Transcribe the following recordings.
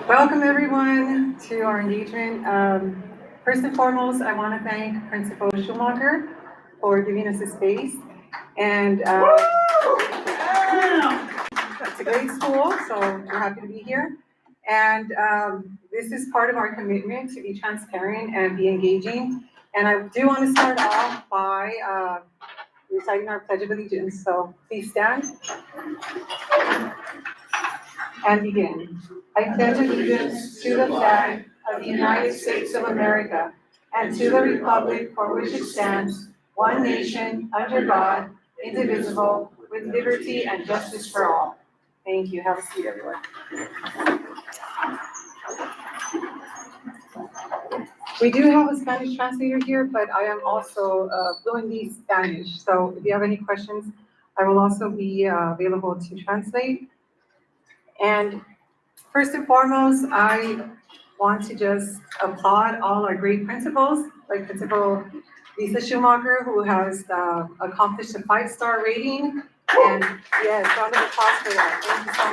Welcome everyone to our engagement. First and foremost, I want to thank Principal Schumacher for giving us this space. And it's a great school, so we're happy to be here. And this is part of our commitment to be transparent and be engaging. And I do want to start off by reciting our Pledge of Allegiance. So please stand and begin. I pledge allegiance to the flag of the United States of America and to the republic for which it stands, one nation, under God, indivisible, with liberty and justice for all. Thank you. Have a seat, everyone. We do have a Spanish translator here, but I am also fluently Spanish. So if you have any questions, I will also be available to translate. And first and foremost, I want to just applaud all our great principals, like Principal Lisa Schumacher, who has accomplished a 5-star rating. And yes, round of applause for that. Thank you so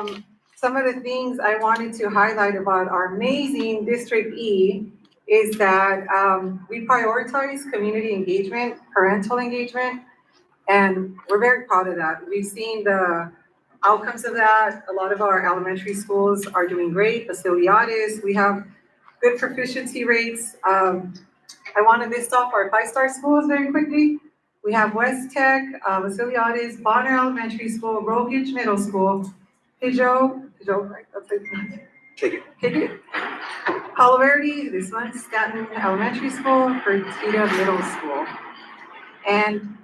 much. Some of the things I wanted to highlight about our amazing District E is that we prioritize community engagement, parental engagement, and we're very proud of that. We've seen the outcomes of that. A lot of our elementary schools are doing great. Faciliades, we have good proficiency rates. I want to list off our 5-star schools very quickly. We have West Tech, Faciliades, Bonner Elementary School, Rogage Middle School, Pidgeot, right? That's it. Kick it. Palo Verde, this one, Stanton Elementary School, Fertitta Middle School. And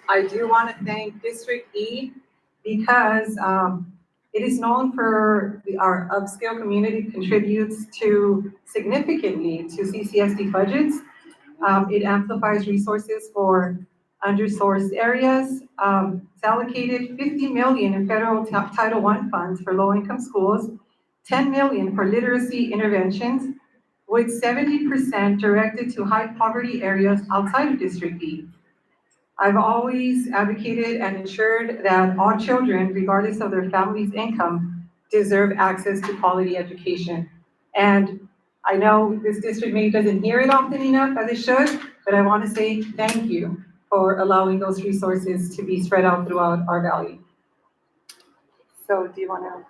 I do want to thank District E because it is known for our upscale community contributes significantly to CCSD budgets. It amplifies resources for undersourced areas. It's allocated $50 million in federal Title I funds for low-income schools, $10 million for literacy interventions, with 70% directed to high poverty areas outside of District E. I've always advocated and ensured that all children, regardless of their family's income, deserve access to quality education. And I know this district maybe doesn't hear it often enough as it should, but I want to say thank you for allowing those resources to be spread out throughout our valley. So do you want to,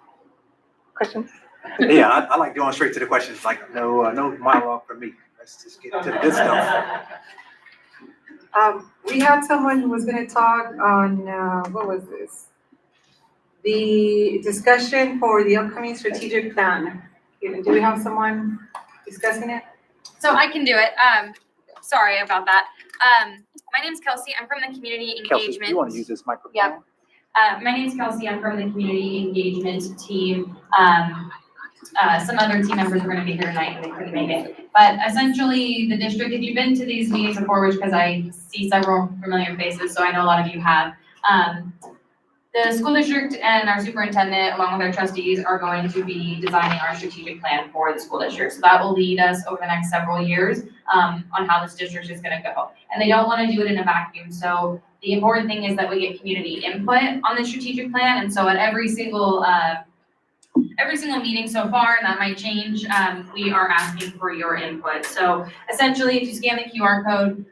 questions? Yeah, I like going straight to the questions, like no monologue for me. Let's just get to the good stuff. We had someone who was going to talk on, what was this? The discussion for the upcoming strategic plan. Do we have someone discussing it? So I can do it. Sorry about that. My name's Kelsey. I'm from the community engagement. Kelsey, you want to use this microphone? Yep. My name's Kelsey. I'm from the community engagement team. Some other team members are going to be here tonight and they couldn't make it. But essentially, the district, if you've been to these meetings before, which because I see several familiar faces, so I know a lot of you have, the school district and our superintendent, along with our trustees, are going to be designing our strategic plan for the school district. So that will lead us over the next several years on how this district is going to go. And they don't want to do it in a vacuum. So the important thing is that we get community input on the strategic plan. And so at every single meeting so far, and that might change, we are asking for your input. So essentially, if you scan the QR code,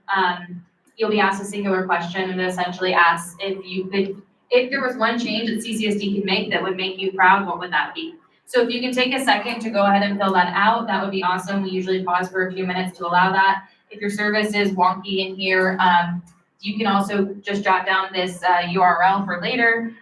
you'll be asked a singular question, and it essentially asks if there was one change that CCSD could make that would make you proud, what would that be? So if you can take a second to go ahead and fill that out, that would be awesome. We usually pause for a few minutes to allow that. If your service is wonky in here, you can also just jot down this URL for later.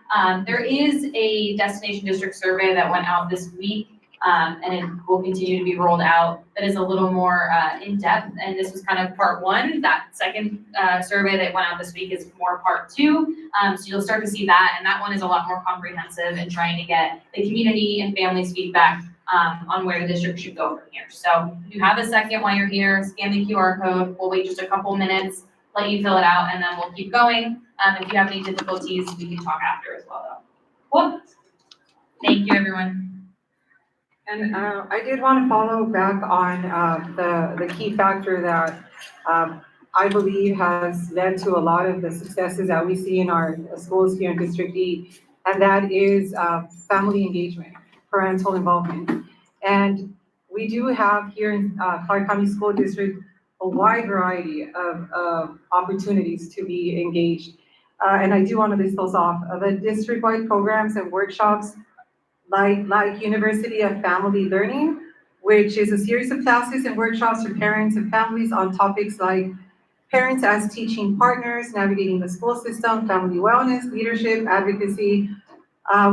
There is a destination district survey that went out this week, and it will continue to be rolled out. That is a little more in depth, and this was kind of part one. That second survey that went out this week is more part two. So you'll start to see that, and that one is a lot more comprehensive in trying to get the community and families' feedback on where the district should go from here. So if you have a second while you're here, scan the QR code. We'll wait just a couple minutes, let you fill it out, and then we'll keep going. If you have any difficulties, we can talk after as well, though. Cool. Thank you, everyone. And I did want to follow back on the key factor that I believe has led to a lot of the successes that we see in our schools here in District E, and that is family engagement, parental involvement. And we do have here in Clark County School District a wide variety of opportunities to be engaged. And I do want to list those off. The district-wide programs and workshops like University of Family Learning, which is a series of classes and workshops for parents and families on topics like parents as teaching partners, navigating the school system, family wellness, leadership, advocacy.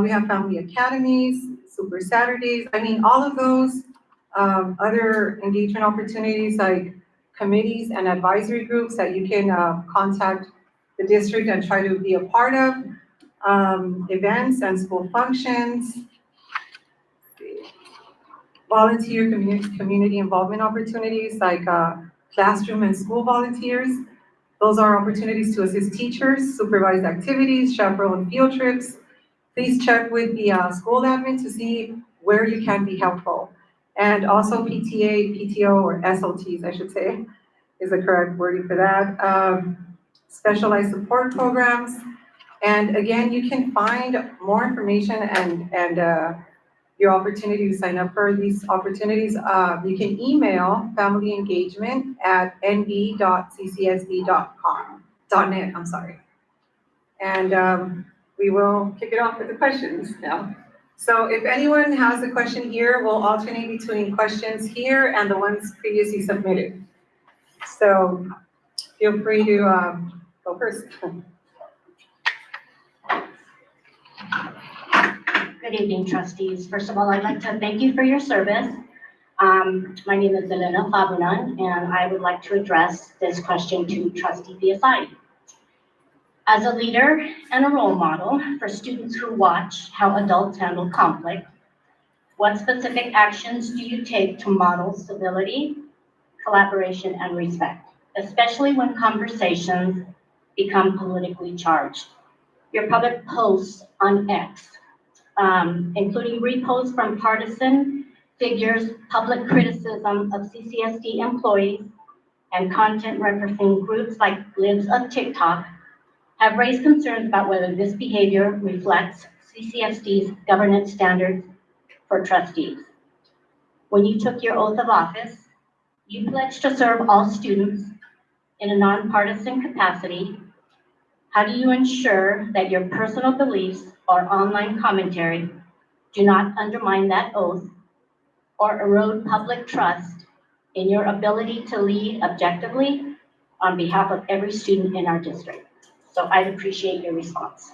We have family academies, super Saturdays. I mean, all of those other engagement opportunities like committees and advisory groups that you can contact the district and try to be a part of, events and school functions, volunteer community involvement opportunities like classroom and school volunteers. Those are opportunities to assist teachers, supervise activities, chaperone field trips. Please check with the school admin to see where you can be helpful. And also PTA, PTO, or SLTs, I should say, is the correct wording for that. Specialized support programs. And again, you can find more information and your opportunity to sign up for these opportunities. You can email familyengagement@nb.ccsd.net, I'm sorry. And we will kick it off with the questions now. So if anyone has a question here, we'll alternate between questions here and the ones previously submitted. So feel free to go first. Good evening, trustees. First of all, I'd like to thank you for your service. My name is Elena Fabunan, and I would like to address this question to Trustee Biassai. As a leader and a role model for students who watch how adults handle conflict, what specific actions do you take to model civility, collaboration, and respect, especially when conversations become politically charged? Your public posts on X, including reposts from partisan figures, public criticism of CCSD employees, and content referencing groups like Libs of TikTok, have raised concerns about whether this behavior reflects CCSD's governance standards for trustees. When you took your oath of office, you pledged to serve all students in a nonpartisan capacity. How do you ensure that your personal beliefs or online commentary do not undermine that oath or erode public trust in your ability to lead objectively on behalf of every student in our district? So I'd appreciate your response.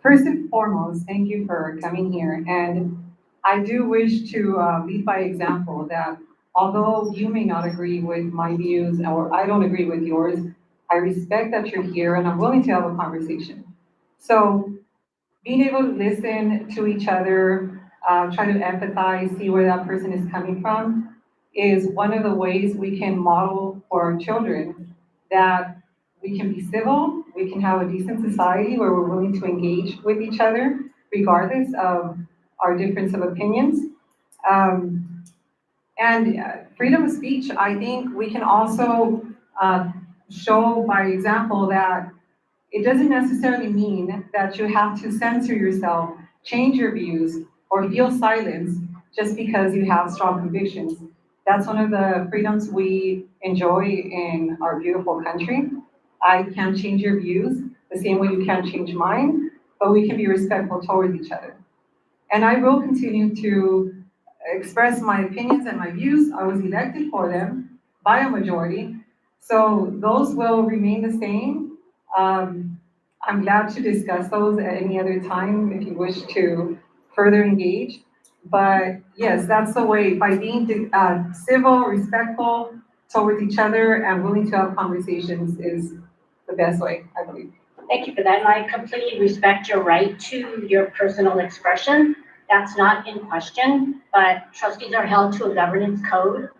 First and foremost, thank you for coming here. And I do wish to lead by example that although you may not agree with my views or I don't agree with yours, I respect that you're here and I'm willing to have a conversation. So being able to listen to each other, try to empathize, see where that person is coming from is one of the ways we can model for our children that we can be civil, we can have a decent society where we're willing to engage with each other regardless of our difference of opinions. And freedom of speech, I think we can also show by example that it doesn't necessarily mean that you have to censor yourself, change your views, or feel silence just because you have strong convictions. That's one of the freedoms we enjoy in our beautiful country. I can't change your views the same way you can't change mine, but we can be respectful towards each other. And I will continue to express my opinions and my views. I was elected for them by a majority, so those will remain the same. I'm glad to discuss those at any other time if you wish to further engage. But yes, that's the way, by being civil, respectful towards each other and willing to have conversations is the best way, I believe. Thank you for that, and I completely respect your right to your personal expression. That's not in question, but trustees are held to a governance code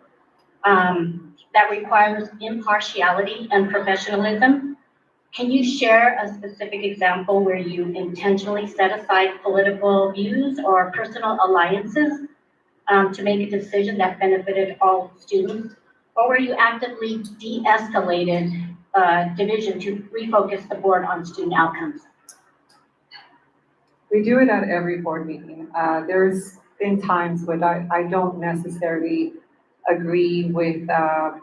that requires impartiality and professionalism. Can you share a specific example where you intentionally set aside political views or personal alliances to make a decision that benefited all students? Or were you actively de-escalated division to refocus the board on student outcomes? We do it at every board meeting. There's been times when I don't necessarily agree with the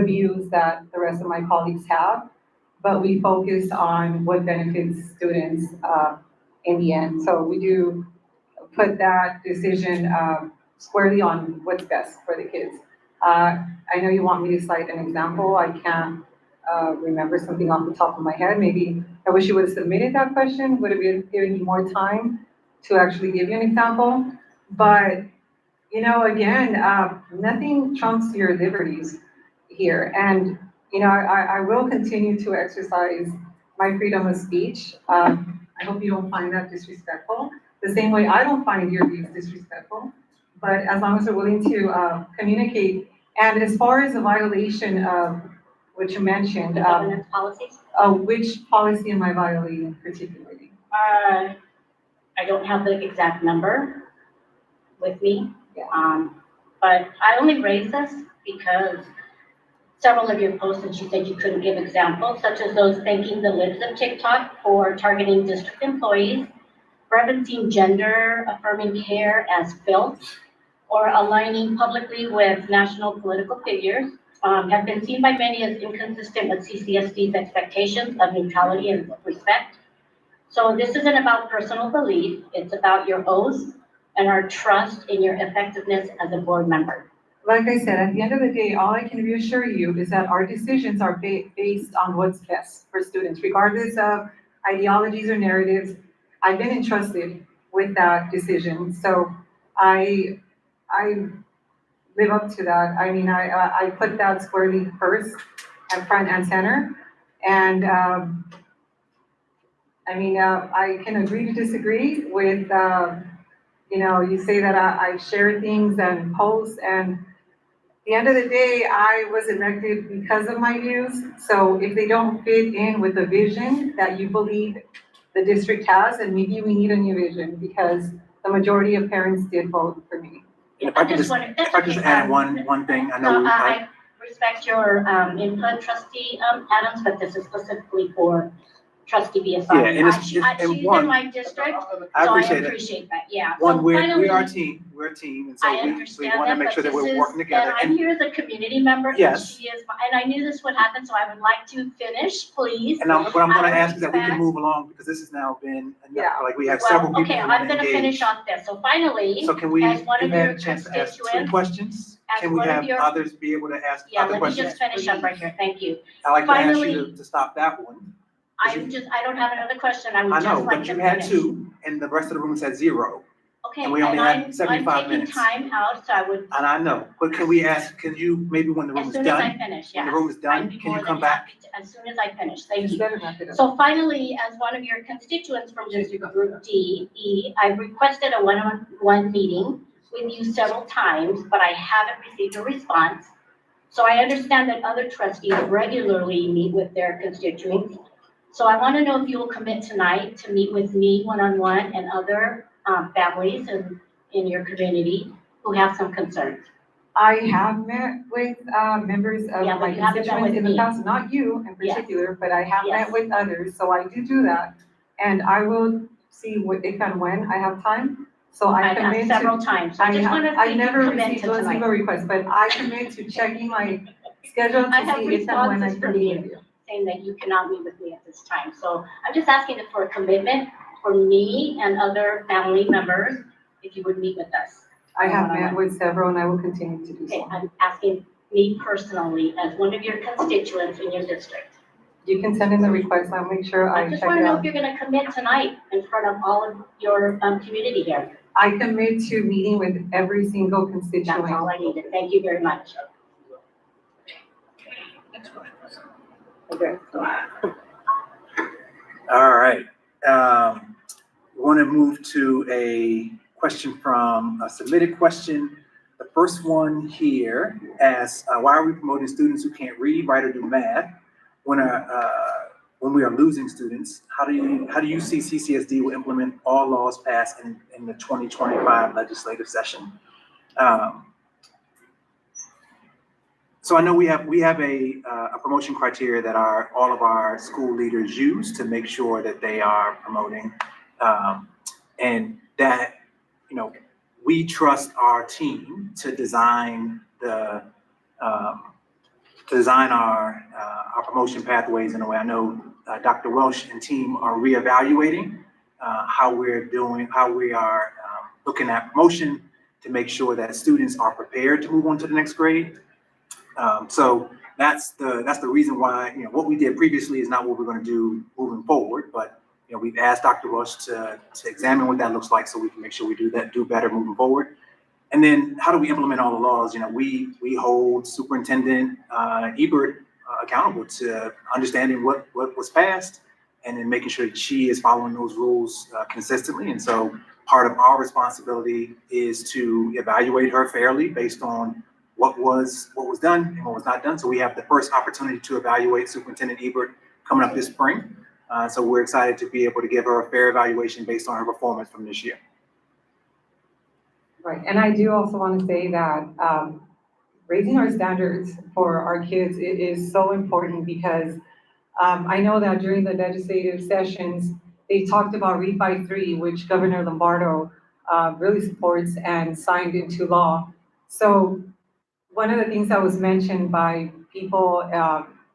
views that the rest of my colleagues have, but we focus on what benefits students in the end. So we do put that decision squarely on what's best for the kids. I know you want me to cite an example. I can't remember something off the top of my head. Maybe I wish you would have submitted that question. Would have been given you more time to actually give you an example. But you know, again, nothing trumps your liberties here. And you know, I will continue to exercise my freedom of speech. I hope you don't find that disrespectful. The same way I don't find your views disrespectful. But as long as we're willing to communicate. And as far as the violation of what you mentioned, Governance policies? which policy am I violating particularly? I don't have the exact number with me. Yeah. But I only raise this because several of your posts, and she said you couldn't give examples, such as those thanking the libs of TikTok for targeting district employees, referencing gender affirming care as filth, or aligning publicly with national political figures, have been seen by many as inconsistent with CCSD's expectations of neutrality and respect. So this isn't about personal belief, it's about your oath and our trust in your effectiveness as a board member. Like I said, at the end of the day, all I can reassure you is that our decisions are based on what's best for students, regardless of ideologies or narratives. I've been entrusted with that decision, so I live up to that. I mean, I put that squarely first, at front and center, and I mean, I can agree to disagree with, you know, you say that I share things and posts, and at the end of the day, I was elected because of my views. So if they don't fit in with the vision that you believe the district has, then maybe we need a new vision, because the majority of parents did vote for me. And if I could just add one thing, I know. I respect your input, Trustee Adams, but this is specifically for Trustee BSI. Yeah, and it's, She's and in one, my district, I so I appreciate it. appreciate that, yeah. One, So we finally, are a team, we're a team, and so I we understand want to that, make but sure that this we're is, working together. and I'm here as a community member, and Yes. she is, and I knew this would happen, so I would like to finish, please. And what I'm gonna ask is that we respect- can move along, because this has now been, Yeah. like, we have several Well, people okay, who want I'm to gonna engage. finish off this, so finally, So can we as one give of your that a chance to ask 2 constituents, questions? as Can we one of have your- others be able to ask yeah, other let me questions? just finish up right here, thank you. I'd like to ask Finally- you to stop that one. I don't have another question, I would I just know, like but to you had finish. 2, and the rest of the room said 0. Okay, and we only and had 75 I'm taking minutes. time out, so I would, And I know, but can you, maybe when the room as is soon as I done, finish, when yeah. the room is I'd done, be can more you than come back? happy to- As soon as I finish, thank you. Instead of wrap it up. So finally, as one of your constituents from District Group D, I've requested a one-on-one meeting with you several times, but I haven't received a response. So I understand that other trustees regularly meet with their constituents. So I want to know if you will commit tonight to meet with me one-on-one and other families in your community who have some concerns. I have met with members of Yeah, but my you haven't met constituents with in the me. past, not you in Yes. particular, but I have Yes. met with others, so I do that. And I will see if and when I have time, so I I've commit asked to. several times, so I just want to see I if you never commit received to a tonight. single request, but I commit to checking my schedule I to have see if and when I responses can from meet you. with you. Saying that you cannot meet with me at this time. So I'm just asking for a commitment for me and other family members, if you would meet with us. I have met with several and I will continue to do Okay, so. I'm asking me personally as one of your constituents in your district. You can send in the request, I'll make sure I I just check want it to know if out. you're going to commit tonight in front of all of your community here. I commit to meeting with every single That's constituent. all I needed. Thank you very much. Okay. All right. We want to move to a question from a submitted question. The first one here asks, why are we promoting students who can't read, write, or do math when we are losing students? How do you see CCSD will implement all laws passed in the 2025 legislative session? So I know we have a promotion criteria that all of our school leaders use to make sure that they are promoting, and that, you know, we trust our team to design our promotion pathways in a way. I know Dr. Welsh and team are reevaluating how we are looking at promotion to make sure that students are prepared to move on to the next grade. So that's the reason why, you know, what we did previously is not what we're going to do moving forward. But, you know, we've asked Dr. Welsh to examine what that looks like so we can make sure we do better moving forward. And then how do we implement all the laws? You know, we hold Superintendent Ebert accountable to understanding what was passed and then making sure that she is following those rules consistently. And so part of our responsibility is to evaluate her fairly based on what was done and what was not done. So we have the first opportunity to evaluate Superintendent Ebert coming up this spring. So we're excited to be able to give her a fair evaluation based on her performance from this year. Right, and I do also want to say that raising our standards for our kids is so important because I know that during the legislative sessions, they talked about Read by 3, which Governor Lombardo really supports and signed into law. So one of the things that was mentioned by people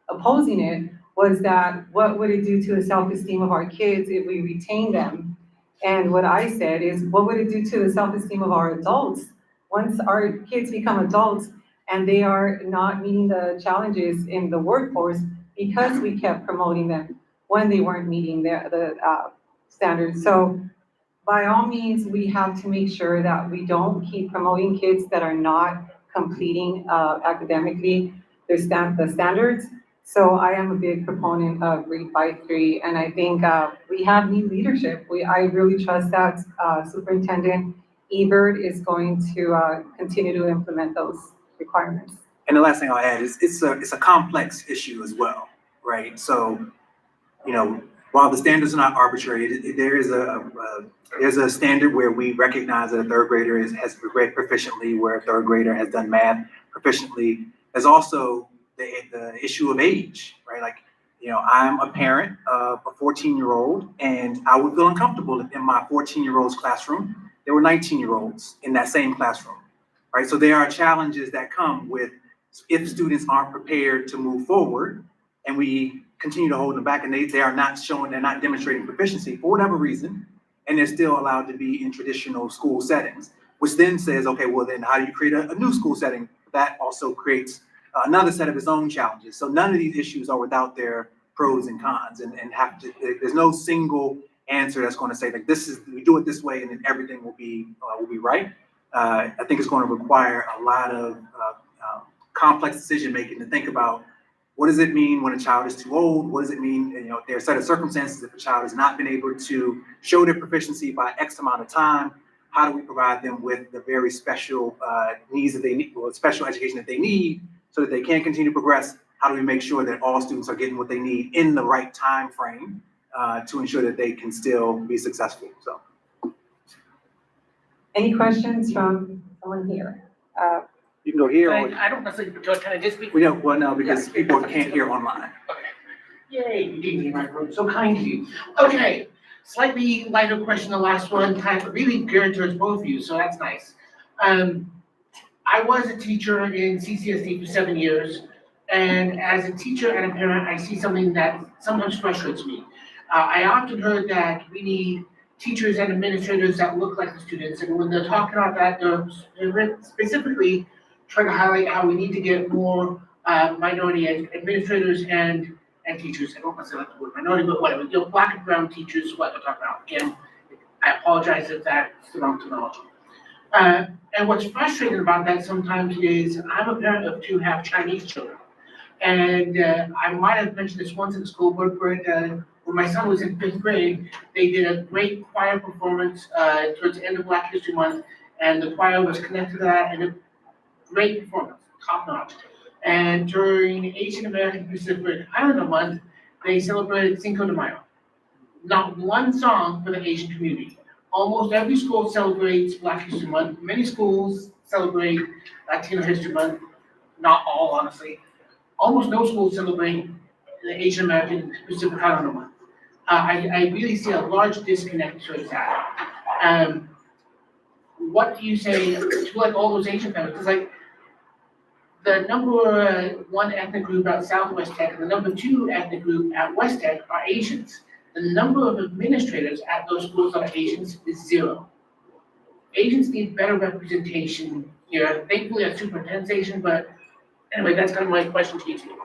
opposing it was that what would it do to the self-esteem of our kids if we retain them? And what I said is, what would it do to the self-esteem of our adults? Once our kids become adults and they are not meeting the challenges in the workforce because we kept promoting them when they weren't meeting the standards. So by all means, we have to make sure that we don't keep promoting kids that are not completing academically the standards. So I am a big proponent of Read by 3, and I think we have new leadership. I really trust that Superintendent Ebert is going to continue to implement those requirements. And the last thing I'll add is it's a complex issue as well, right? So, you know, while the standards are not arbitrary, there's a standard where we recognize that a third grader has read proficiently, where a third grader has done math proficiently. There's also the issue of age, right? Like, you know, I'm a parent of a 14-year-old, and I would feel uncomfortable if in my 14-year-old's classroom, there were 19-year-olds in that same classroom, right? So there are challenges that come with if students aren't prepared to move forward and we continue to hold them back and they're not demonstrating proficiency for whatever reason, and they're still allowed to be in traditional school settings, which then says, okay, well then how do you create a new school setting? That also creates another set of its own challenges. So none of these issues are without their pros and cons, and there's no single answer that's going to say like we do it this way and then everything will be right. I think it's going to require a lot of complex decision making to think about what does it mean when a child is too old? What does it mean? You know, there are a set of circumstances if a child has not been able to show their proficiency by X amount of time. How do we provide them with the very special needs that they need, or special education that they need, so that they can continue to progress? How do we make sure that all students are getting what they need in the right time frame to ensure that they can still be successful? So, any questions from someone here? you can go here. I don't necessarily, can I just speak? We don't, well, no, because people can't hear online. Okay. Yay, you gave me the microphone, so kind of you. Okay, slightly lighter question, the last one, kind of really geared towards both of you, so that's nice. I was a teacher in CCSD for 7 years, and as a teacher and a parent, I see something that sometimes frustrates me. I often heard that we need teachers and administrators that look like the students, and when they're talking about that, they're specifically trying to highlight how we need to get more minority administrators and teachers. I don't want to say like the word minority, but whatever, you know, black and brown teachers is what they're talking about. Again, I apologize if that's the wrong terminology. And what's frustrating about that sometimes is I'm a parent of 2 half Chinese children. And I might have mentioned this once in the school board, when my son was in 5th grade, they did a great choir performance towards the end of Black History Month, and the choir was connected to that, and a great performance, top notch. And during Asian American Pacific Islander Month, they celebrated Cinco de Mayo. Not one song for the Asian community. Almost every school celebrates Black History Month. Many schools celebrate Latino History Month. not all, honestly. Almost no schools celebrate the Asian American Pacific Islander Month. I really see a large disconnect towards that. What do you say to like all those Asian families? Because like the number one ethnic group at Southwest Tech and the number two ethnic group at West Tech are Asians. The number of administrators at those schools that are Asians is 0. Asians need better representation here. Thankfully, a superintendent's Asian, but anyway, that's kind of my question to you two.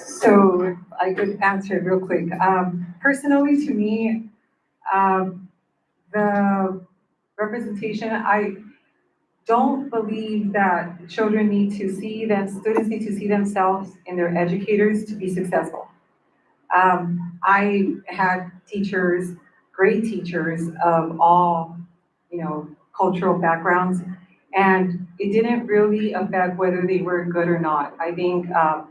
So if I could answer it real quick. Personally, to me, the representation, I don't believe that children need to see them, students need to see themselves in their educators to be successful. I had teachers, great teachers of all, cultural backgrounds, and it didn't really affect whether they were good or not. I think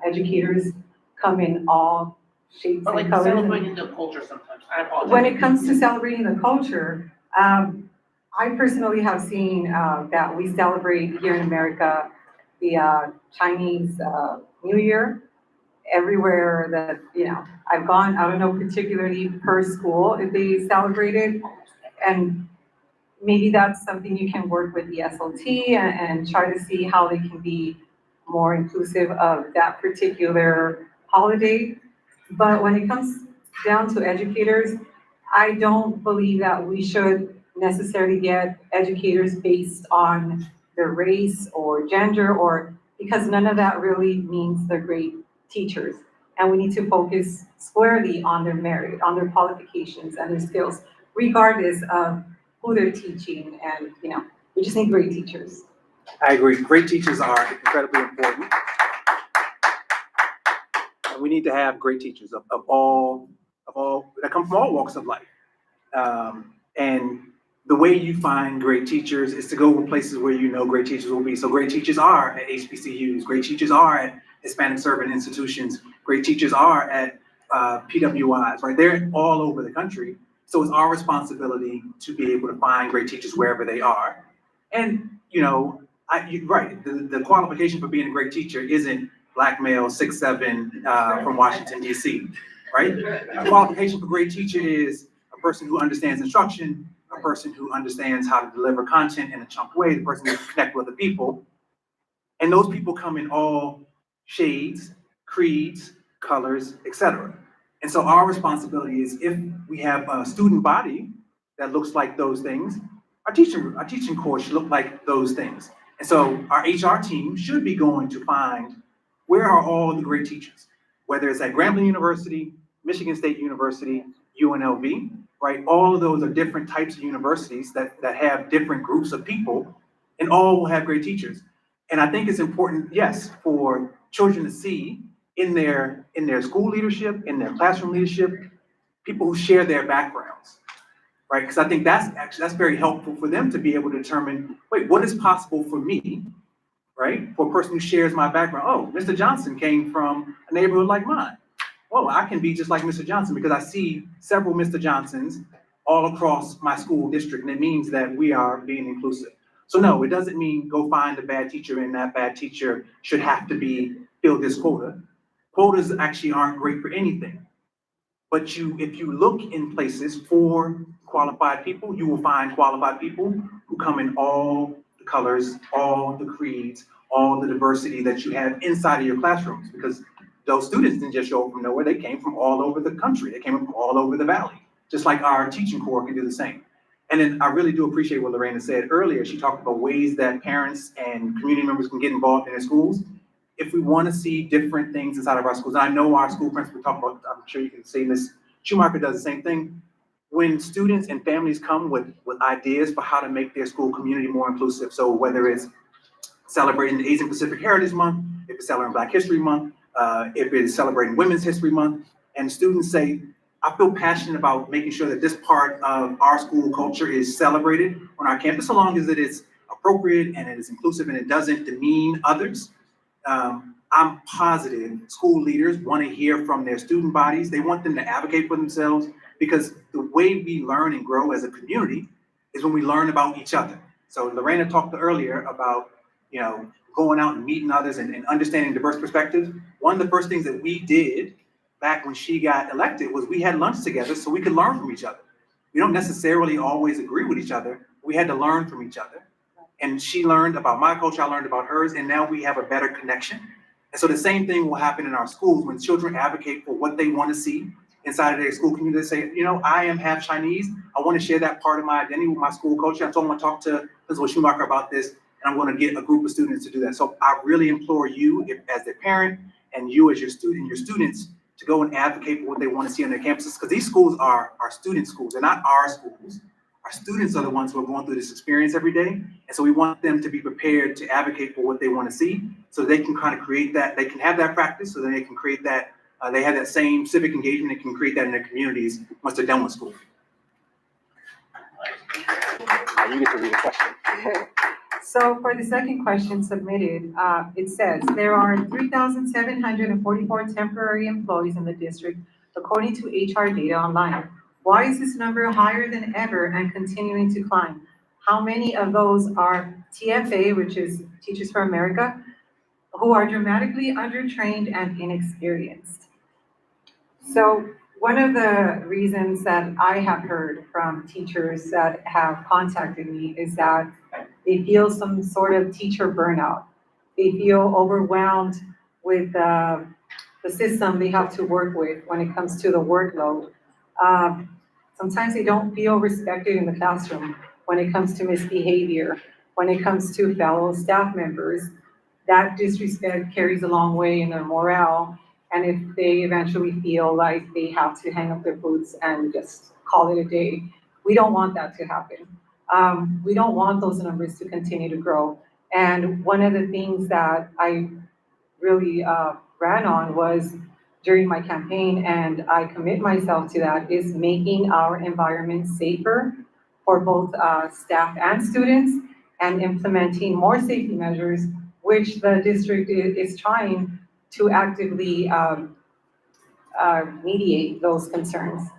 educators come in all shapes But like and colors. celebrating the culture sometimes, I apologize. When it comes to celebrating the culture, I personally have seen that we celebrate here in America the Chinese New Year everywhere that, I've gone. I don't know particularly per school if they celebrate it. And maybe that's something you can work with the SLT and try to see how they can be more inclusive of that particular holiday. But when it comes down to educators, I don't believe that we should necessarily get educators based on their race or gender, or because none of that really means they're great teachers. And we need to focus squarely on their merit, on their qualifications and their skills, regardless of who they're teaching. And, we just need great teachers. I agree. Great teachers are incredibly important. And we need to have great teachers of all that come from all walks of life. And the way you find great teachers is to go to places where you know great teachers will be. So great teachers are at HBCUs, great teachers are at Hispanic serving institutions, great teachers are at PWIs, right? They're all over the country. So it's our responsibility to be able to find great teachers wherever they are. And, right, the qualification for being a great teacher isn't black male, 6'7", from Washington, D.C., right? The qualification for great teacher is a person who understands instruction, a person who understands how to deliver content in a chunk way, the person who can connect with the people. And those people come in all shades, creeds, colors, etc. And so our responsibility is, if we have a student body that looks like those things, our teaching corps should look like those things. And so our HR team should be going to find, where are all the great teachers? Whether it's at Grambling University, Michigan State University, UNLV, right? All of those are different types of universities that have different groups of people, and all will have great teachers. And I think it's important, yes, for children to see in their school leadership, in their classroom leadership, people who share their backgrounds, right? Because I think that's very helpful for them to be able to determine, wait, what is possible for me, right? For a person who shares my background. Oh, Mr. Johnson came from a neighborhood like mine. Well, I can be just like Mr. Johnson because I see several Mr. Johnsons all across my school district, and it means that we are being inclusive. So no, it doesn't mean go find a bad teacher and that bad teacher should have to fill this quota. Quotas actually aren't great for anything. But if you look in places for qualified people, you will find qualified people who come in all the colors, all the creeds, all the diversity that you have inside of your classrooms, because those students didn't just show up from nowhere, they came from all over the country, they came from all over the valley, just like our teaching corps can do the same. And then I really do appreciate what Lorena said earlier. She talked about ways that parents and community members can get involved in their schools. If we want to see different things inside of our schools, and I know our school principal talk about, I'm sure you can see Ms. Schumacher does the same thing. When students and families come with ideas for how to make their school community more inclusive, so whether it's celebrating the Asian Pacific Heritage Month, if it's celebrating Black History Month, if it's celebrating Women's History Month, and students say, I feel passionate about making sure that this part of our school culture is celebrated on our campus, so long as it is appropriate and it is inclusive and it doesn't demean others. I'm positive school leaders want to hear from their student bodies. They want them to advocate for themselves, because the way we learn and grow as a community is when we learn about each other. So Lorena talked earlier about, going out and meeting others and understanding diverse perspectives, one of the first things that we did back when she got elected was we had lunch together so we could learn from each other. We don't necessarily always agree with each other. We had to learn from each other. And she learned about my culture, I learned about hers, and now we have a better connection. And so the same thing will happen in our schools when children advocate for what they want to see inside of their school community. They say, you know, I am half Chinese. I want to share that part of my identity with my school culture. So I'm going to talk to Principal Schumacher about this, and I'm going to get a group of students to do that. So I really implore you, as their parent, and you as your student, your students, to go and advocate for what they want to see on their campuses, because these schools are student schools. They're not our schools. Our students are the ones who are going through this experience every day. And so we want them to be prepared to advocate for what they want to see, so they can kind of create that, they can have that practice, so then they can create that, they have that same civic engagement and can create that in their communities once they're done with school. You get to read a question. So for the second question submitted, it says, there are 3,744 temporary employees in the district, according to HR data online. Why is this number higher than ever and continuing to climb? How many of those are TFA, which is Teachers for America, who are dramatically undertrained and inexperienced? So one of the reasons that I have heard from teachers that have contacted me is that they feel some sort of teacher burnout. They feel overwhelmed with the system they have to work with when it comes to the workload. Sometimes they don't feel respected in the classroom when it comes to misbehavior, when it comes to fellow staff members. That disrespect carries a long way in their morale. And if they eventually feel like they have to hang up their boots and just call it a day, we don't want that to happen. We don't want those numbers to continue to grow. And one of the things that I really ran on was during my campaign, and I commit myself to that, is making our environment safer for both staff and students, and implementing more safety measures, which the district is trying to actively mediate those concerns. Do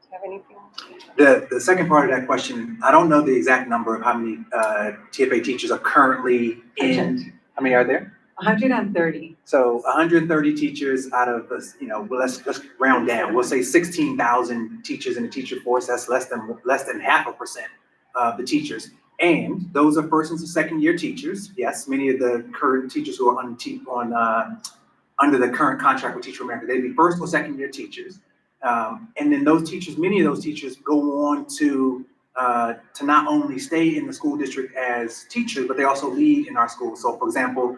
you have anything? The second part of that question, I don't know the exact number of how many TFA teachers are currently in. How many are there? 130. So 130 teachers out of, well, let's round down. We'll say 16,000 teachers in the teacher force. That's less than 0.5% of the teachers. And those are first and second year teachers. Yes, many of the current teachers who are under the current contract with Teach for America, they'd be first or second year teachers. And then those teachers, many of those teachers go on to not only stay in the school district as teachers, but they also lead in our schools. So for example,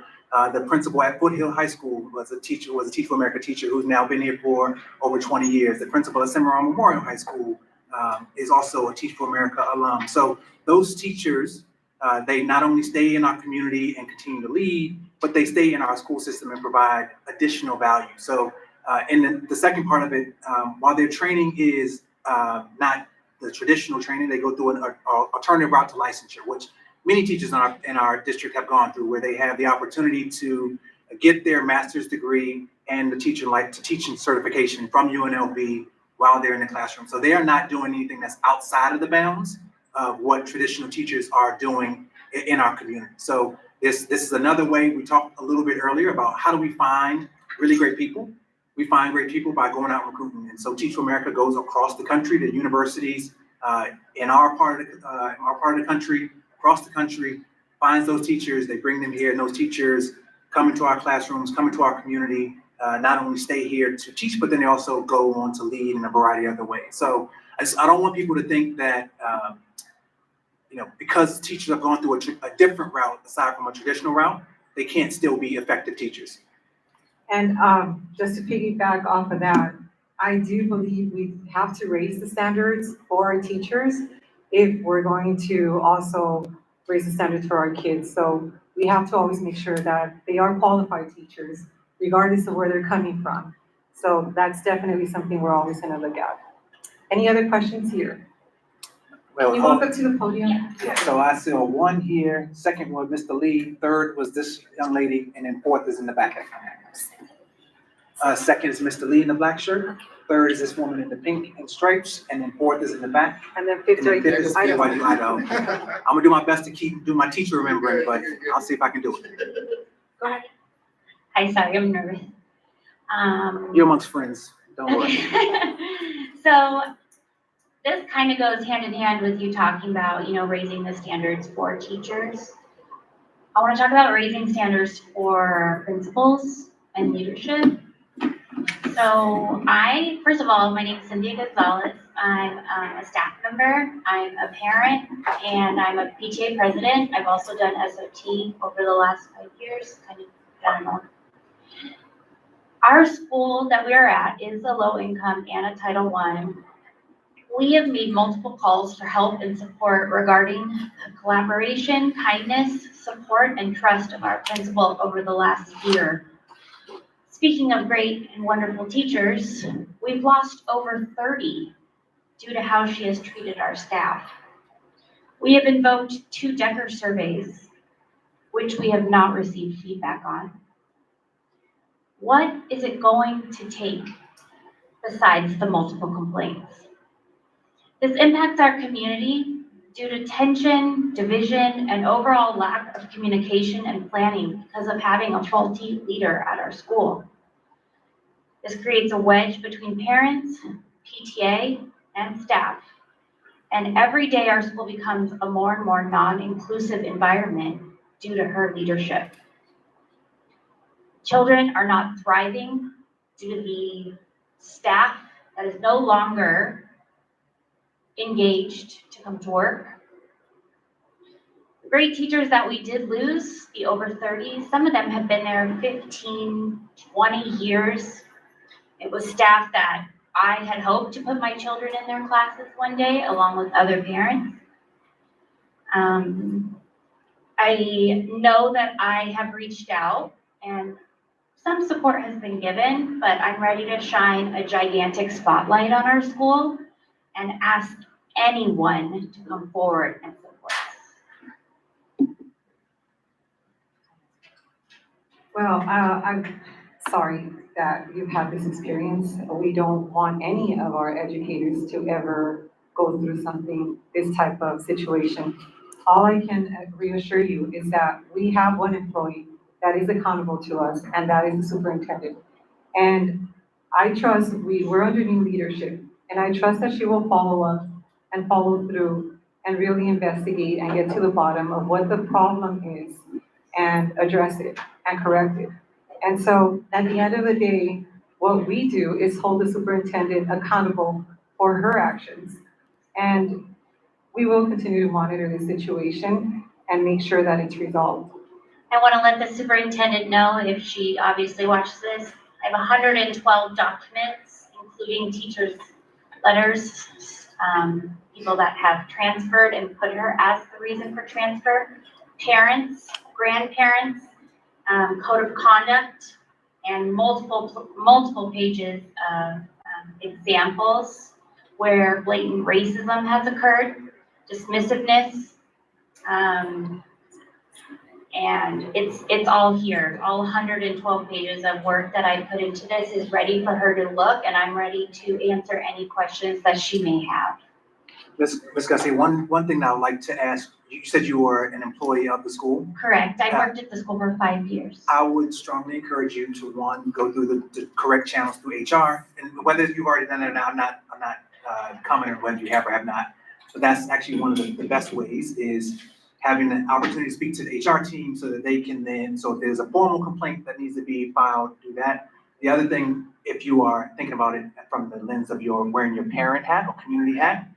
the principal at Foothill High School was a Teach for America teacher who's now been here for over 20 years. The principal at Cimarron Memorial High School is also a Teach for America alum. So those teachers, they not only stay in our community and continue to lead, but they stay in our school system and provide additional value. So and the second part of it, while their training is not the traditional training, they go through an alternative route to licensure, which many teachers in our district have gone through, where they have the opportunity to get their master's degree and the teaching certification from UNLV while they're in the classroom. So they are not doing anything that's outside of the bounds of what traditional teachers are doing in our community. So this is another way. We talked a little bit earlier about how do we find really great people. We find great people by going out and recruiting. And so Teach for America goes across the country to universities in our part of the country, across the country, finds those teachers, they bring them here, and those teachers come into our classrooms, come into our community, not only stay here to teach, but then they also go on to lead in a variety of other ways. So I don't want people to think that, because teachers have gone through a different route aside from a traditional route, they can't still be effective teachers. And just to piggyback off of that, I do believe we have to raise the standards for our teachers if we're going to also raise the standards for our kids. So we have to always make sure that they are qualified teachers, regardless of where they're coming from. So that's definitely something we're always going to look at. Any other questions here? Well, Can you walk up to the podium? Yeah, so I saw one here, second was Mr. Lee, third was this young lady, and then fourth is in the back. Second is Mr. Lee in the black shirt. third is this woman in the pink and stripes, and then fourth is in the back. And then fifth And then right fifth here, is Idaho. Idaho. I'm gonna do my best to do my teacher remembering, but I'll see if I can do it. Go ahead. Hi, sorry, I'm nervous. You're amongst friends, don't worry. So this kind of goes hand in hand with you talking about, raising the standards for teachers. I want to talk about raising standards for principals and leadership. So first of all, my name is Cynthia Gonzalez. I'm a staff member, I'm a parent, and I'm a PTA president. I've also done SOT over the last 5 years, kind of done it all. Our school that we are at is a low income and a Title I. We have made multiple calls for help and support regarding the collaboration, kindness, support, and trust of our principal over the last year. Speaking of great and wonderful teachers, we've lost over 30 due to how she has treated our staff. We have invoked 2 Decker surveys, which we have not received feedback on. What is it going to take besides the multiple complaints? This impacts our community due to tension, division, and overall lack of communication and planning because of having a faulty leader at our school. This creates a wedge between parents, PTA, and staff. And every day our school becomes a more and more non-inclusive environment due to her leadership. Children are not thriving due to the staff that is no longer engaged to come to work. The great teachers that we did lose, the over 30, some of them have been there 15, 20 years. It was staff that I had hoped to put my children in their classes one day, along with other parents. I know that I have reached out and some support has been given, but I'm ready to shine a gigantic spotlight on our school and ask anyone to come forward and support us. Well, I'm sorry that you've had this experience. We don't want any of our educators to ever go through this type of situation. All I can reassure you is that we have one employee that is accountable to us, and that is the superintendent. And I trust, we're under new leadership, and I trust that she will follow up and follow through and really investigate and get to the bottom of what the problem is and address it and correct it. And so at the end of the day, what we do is hold the superintendent accountable for her actions. And we will continue to monitor the situation and make sure that it's resolved. I want to let the superintendent know, if she obviously watches this, I have 112 documents, including teachers' letters, people that have transferred and put her as the reason for transfer, parents, grandparents, code of conduct, and multiple pages of examples where blatant racism has occurred, dismissiveness, and it's all here. All 112 pages of work that I put into this is ready for her to look, and I'm ready to answer any questions that she may have. Ms. Gussie, one thing that I would like to ask, you said you were an employee of the school. Correct. I worked at the school for 5 years. I would strongly encourage you to, one, go through the correct channels through HR, and whether you've already done it or not, I'm not commenting whether you have or have not. But that's actually one of the best ways, is having an opportunity to speak to the HR team so that they can then, so if there's a formal complaint that needs to be filed, do that. The other thing, if you are thinking about it from the lens of your wearing your parent hat or community hat,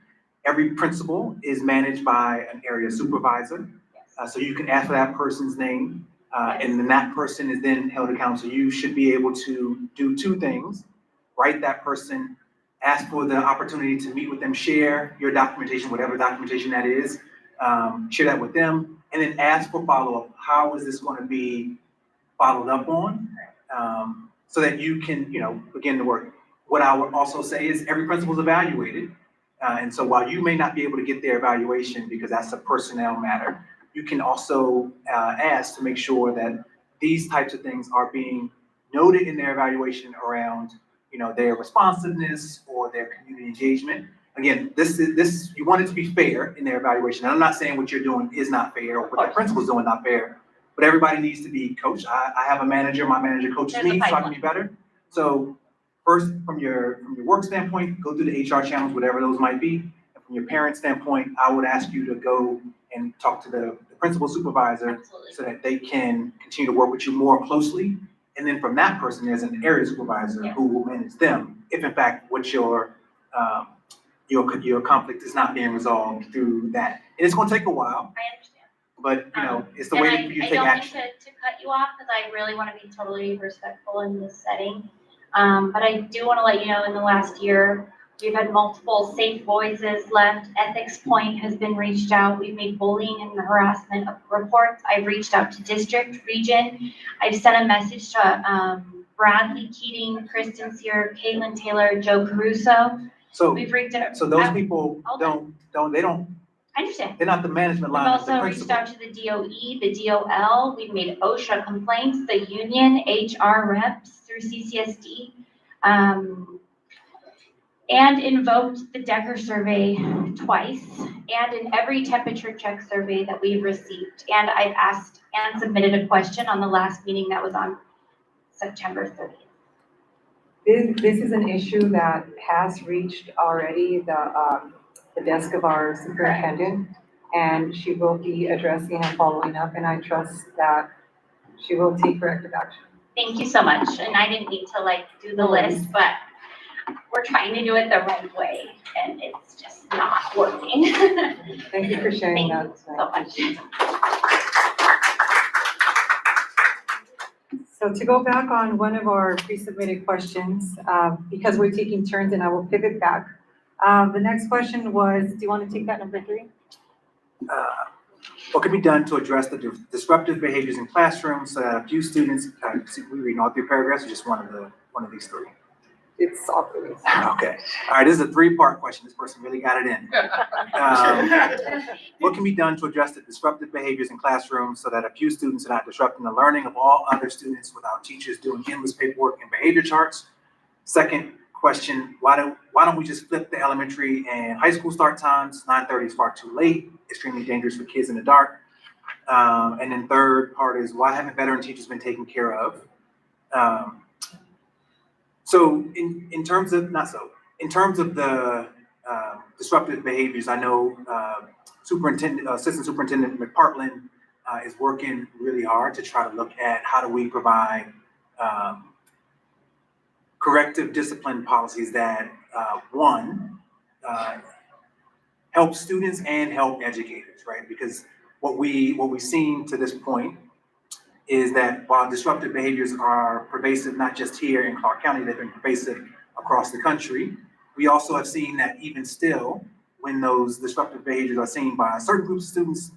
every principal is managed by an area supervisor. So you can ask for that person's name, and then that person is then held accountable. So you should be able to do 2 things: write that person, ask for the opportunity to meet with them, share your documentation, whatever documentation that is, share that with them, and then ask for follow-up. How is this going to be followed up on? So that you can, begin to work. What I would also say is every principal is evaluated. And so while you may not be able to get their evaluation because that's a personnel matter, you can also ask to make sure that these types of things are being noted in their evaluation around their responsiveness or their community engagement. Again, this you want it to be fair in their evaluation. And I'm not saying what you're doing is not fair or what the principal's doing not fair, but everybody needs to be coached. I have a manager, my manager coaches There's a me so I can pipeline. be better. So first, from your work standpoint, go through the HR channels, whatever those might be. And from your parent standpoint, I would ask you to go and talk to the principal supervisor Absolutely. so that they can continue to work with you more closely. And then from that person, there's an area supervisor Yeah. who will manage them if in fact what your conflict is not being resolved through that. And it's gonna take a while, I understand. but it's the And way I for you to I take don't mean action. to cut you off, because I really want to be totally respectful in this setting. But I do want to let you know, in the last year, we've had multiple safe voices left. Ethics Point has been reached out. We've made bullying and harassment reports. I've reached out to district, region. I've sent a message to Bradley Keating, Kristen Sear, Caitlin Taylor, Joe Caruso. So, We've reached out. so those people Hold I understand. they're not the management We've line of the also reached principal. out to the DOE, the DOL, we've made OSHA complaints, the union, HR reps through CCSD. And invoked the Decker survey twice, and in every temperature check survey that we've received. And I've asked and submitted a question on the last meeting that was on September 30th. This is an issue that has reached already the desk of our superintendent, and she will be addressing and following up, and I trust that she will take corrective action. Thank you so much, and I didn't mean to do the list, but we're trying to do it the right way, and it's just not working. Thank you for sharing Thank that. you so much. So to go back on one of our pre-submitted questions, because we're taking turns and I will pivot back. The next question was, do you want to take that, number 3? What can be done to address the disruptive behaviors in classrooms so that a few students, we read all 3 paragraphs or just one of these 3? It's all three. Okay, all right, this is a 3-part question. This person really got it in. What can be done to address the disruptive behaviors in classrooms so that a few students are not disrupting the learning of all other students without teachers doing endless paperwork and behavior charts? Second question, why don't we just flip the elementary and high school start times? 9:30 is far too late, extremely dangerous for kids in the dark. And then third part is, why haven't veteran teachers been taken care of? So in terms of the disruptive behaviors, I know Assistant Superintendent McPartland is working really hard to try to look at how do we provide corrective discipline policies that help students and help educators, right? Because what we've seen to this point is that while disruptive behaviors are pervasive, not just here in Clark County, they've been pervasive across the country. We also have seen that even still, when those disruptive behaviors are seen by certain groups of students,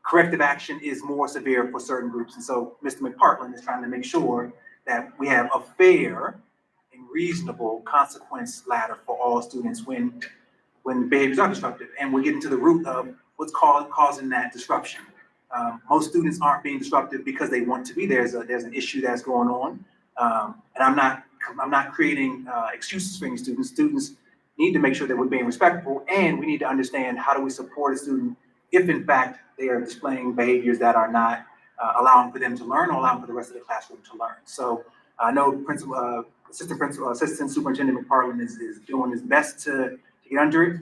corrective action is more severe for certain groups. And so Mr. McPartland is trying to make sure that we have a fair and reasonable consequence ladder for all students when behaviors are disruptive. And we're getting to the root of what's causing that disruption. Most students aren't being disruptive because they want to be. There's an issue that's going on, and I'm not creating excuses for any students. Students need to make sure that we're being respectful, and we need to understand how do we support a student if in fact they are displaying behaviors that are not allowing for them to learn or allowing for the rest of the classroom to learn. So I know Assistant Superintendent McPartland is doing his best to get under it,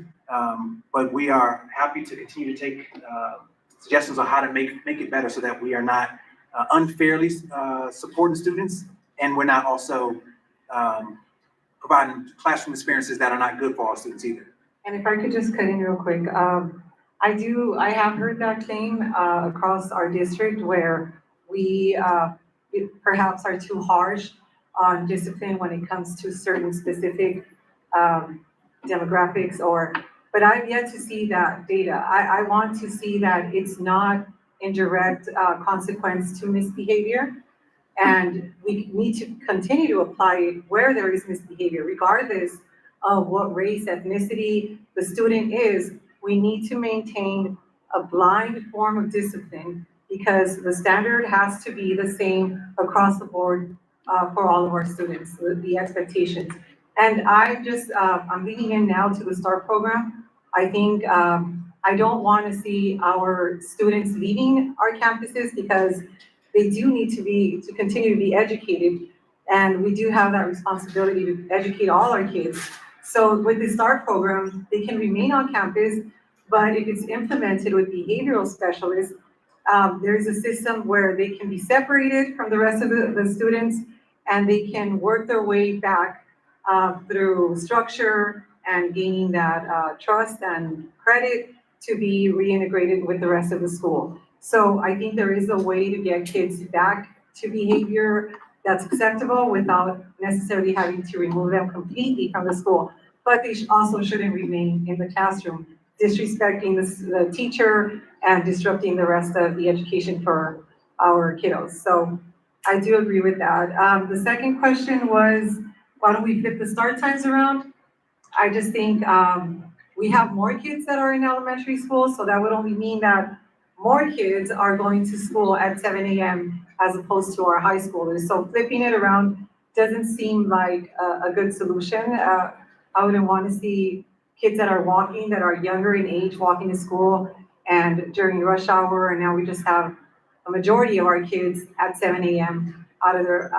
but we are happy to continue to take suggestions on how to make it better so that we are not unfairly supporting students, and we're not also providing classroom experiences that are not good for all students either. And if I could just cut in real quick, I have heard that claim across our district where we perhaps are too harsh on discipline when it comes to certain specific demographics but I've yet to see that data. I want to see that it's not in direct consequence to misbehavior. And we need to continue to apply it where there is misbehavior, regardless of what race, ethnicity the student is. We need to maintain a blind form of discipline because the standard has to be the same across the board for all of our students, the expectations. And I'm leaning in now to the START program. I think, I don't want to see our students leaving our campuses because they do need to continue to be educated. And we do have that responsibility to educate all our kids. So with the START program, they can remain on campus, but if it's implemented with behavioral specialists, there's a system where they can be separated from the rest of the students and they can work their way back through structure and gaining that trust and credit to be reintegrated with the rest of the school. So I think there is a way to get kids back to behavior that's acceptable without necessarily having to remove them completely from the school. But they also shouldn't remain in the classroom, disrespecting the teacher and disrupting the rest of the education for our kiddos. So I do agree with that. The second question was, why don't we flip the start times around? I just think we have more kids that are in elementary school, so that would only mean that more kids are going to school at 7 a.m. as opposed to our high schoolers. So flipping it around doesn't seem like a good solution. I wouldn't want to see kids that are walking, that are younger in age, walking to school and during rush hour, and now we just have a majority of our kids at 7 a.m. out of their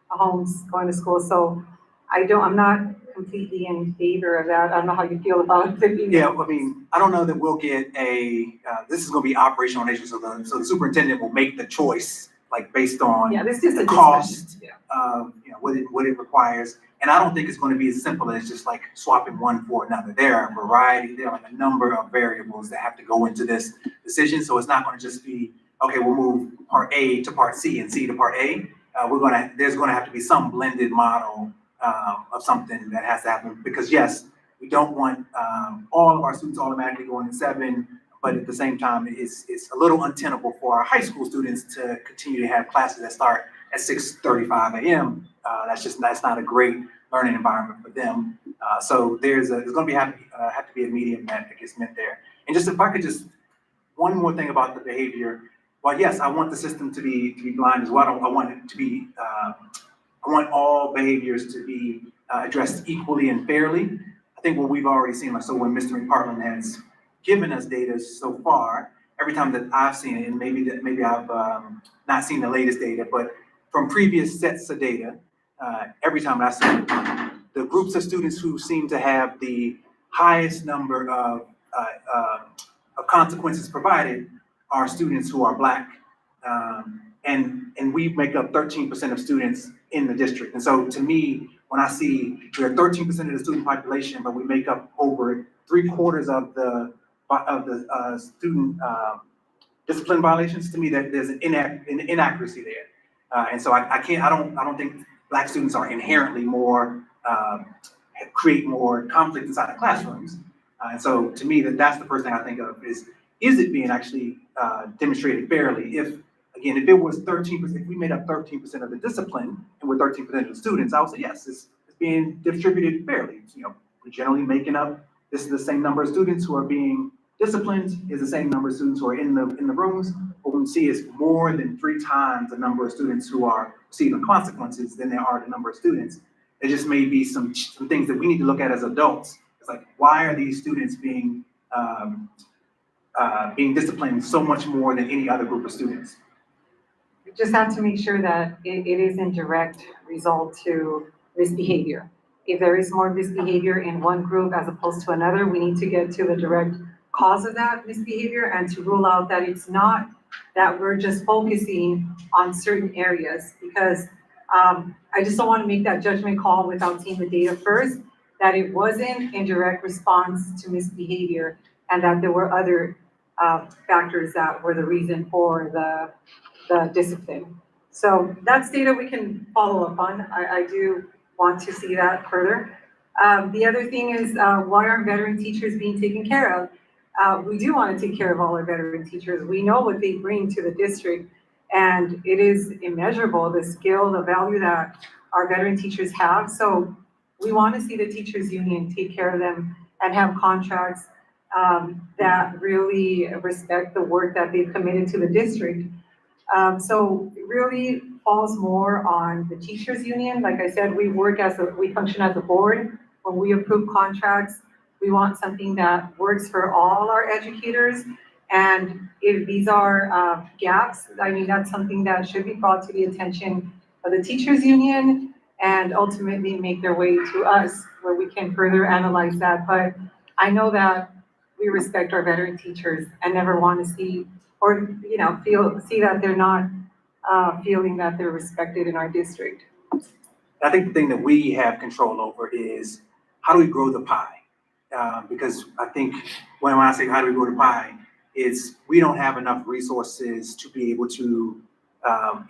homes going to school. So I'm not completely in favor of that. I don't know how you feel about it. Yeah, I mean, I don't know that we'll get this is gonna be operational nature, so the superintendent will make the choice, like based on Yeah, this is the a cost, discussion. what it requires. And I don't think it's gonna be as simple as just like swapping one for another. There are a variety, there are like a number of variables that have to go into this decision. So it's not gonna just be, okay, we'll move part A to part C and C to part A. There's gonna have to be some blended model of something that has to happen, because yes, we don't want all of our students automatically going to 7, but at the same time, it's a little untenable for our high school students to continue to have classes that start at 6:35 a.m. That's not a great learning environment for them. So there's going to have to be a medium that gets met there. And just if I could just one more thing about the behavior. Well, yes, I want the system to be blind as well. I want it to be. I want all behaviors to be addressed equally and fairly. I think what we've already seen, like, so when Mr. McPartland has given us data so far, every time that I've seen it, and maybe I've not seen the latest data, but from previous sets of data, every time I've seen it, the groups of students who seem to have the highest number of consequences provided are students who are Black, and we make up 13% of students in the district. And so to me, when I see we're 13% of the student population, but we make up over 3/4 of the student discipline violations, to me that there's an inaccuracy there. And so I don't think Black students are inherently more create more conflict inside the classrooms. And so to me, that's the first thing I think of is it being actually demonstrated fairly? If it was 13%, if we made up 13% of the discipline and we're 13% of the students, I would say yes, it's being distributed fairly. We're generally making up, this is the same number of students who are being disciplined, is the same number of students who are in the rooms. What we see is more than 3 times the number of students who are receiving consequences than there are the number of students. There just may be some things that we need to look at as adults. It's like, why are these students being disciplined so much more than any other group of students? Just have to make sure that it is in direct result to misbehavior. If there is more misbehavior in one group as opposed to another, we need to get to the direct cause of that misbehavior and to rule out that it's not that we're just focusing on certain areas, because I just don't want to make that judgment call without seeing the data first, that it wasn't in direct response to misbehavior and that there were other factors that were the reason for the discipline. So that's data we can follow up on. I do want to see that further. The other thing is, why aren't veteran teachers being taken care of? We do want to take care of all our veteran teachers. We know what they bring to the district, and it is immeasurable, the skill, the value that our veteran teachers have. So we want to see the teachers union take care of them and have contracts that really respect the work that they've committed to the district. So really falls more on the teachers union. Like I said, we function as a board. When we approve contracts, we want something that works for all our educators. And if these are gaps, I mean, that's something that should be brought to the attention of the teachers union and ultimately make their way to us where we can further analyze that. But I know that we respect our veteran teachers and never want to see or, see that they're not feeling that they're respected in our district. I think the thing that we have control over is how do we grow the pie? Because I think when I say how do we grow the pie, is we don't have enough resources to be able to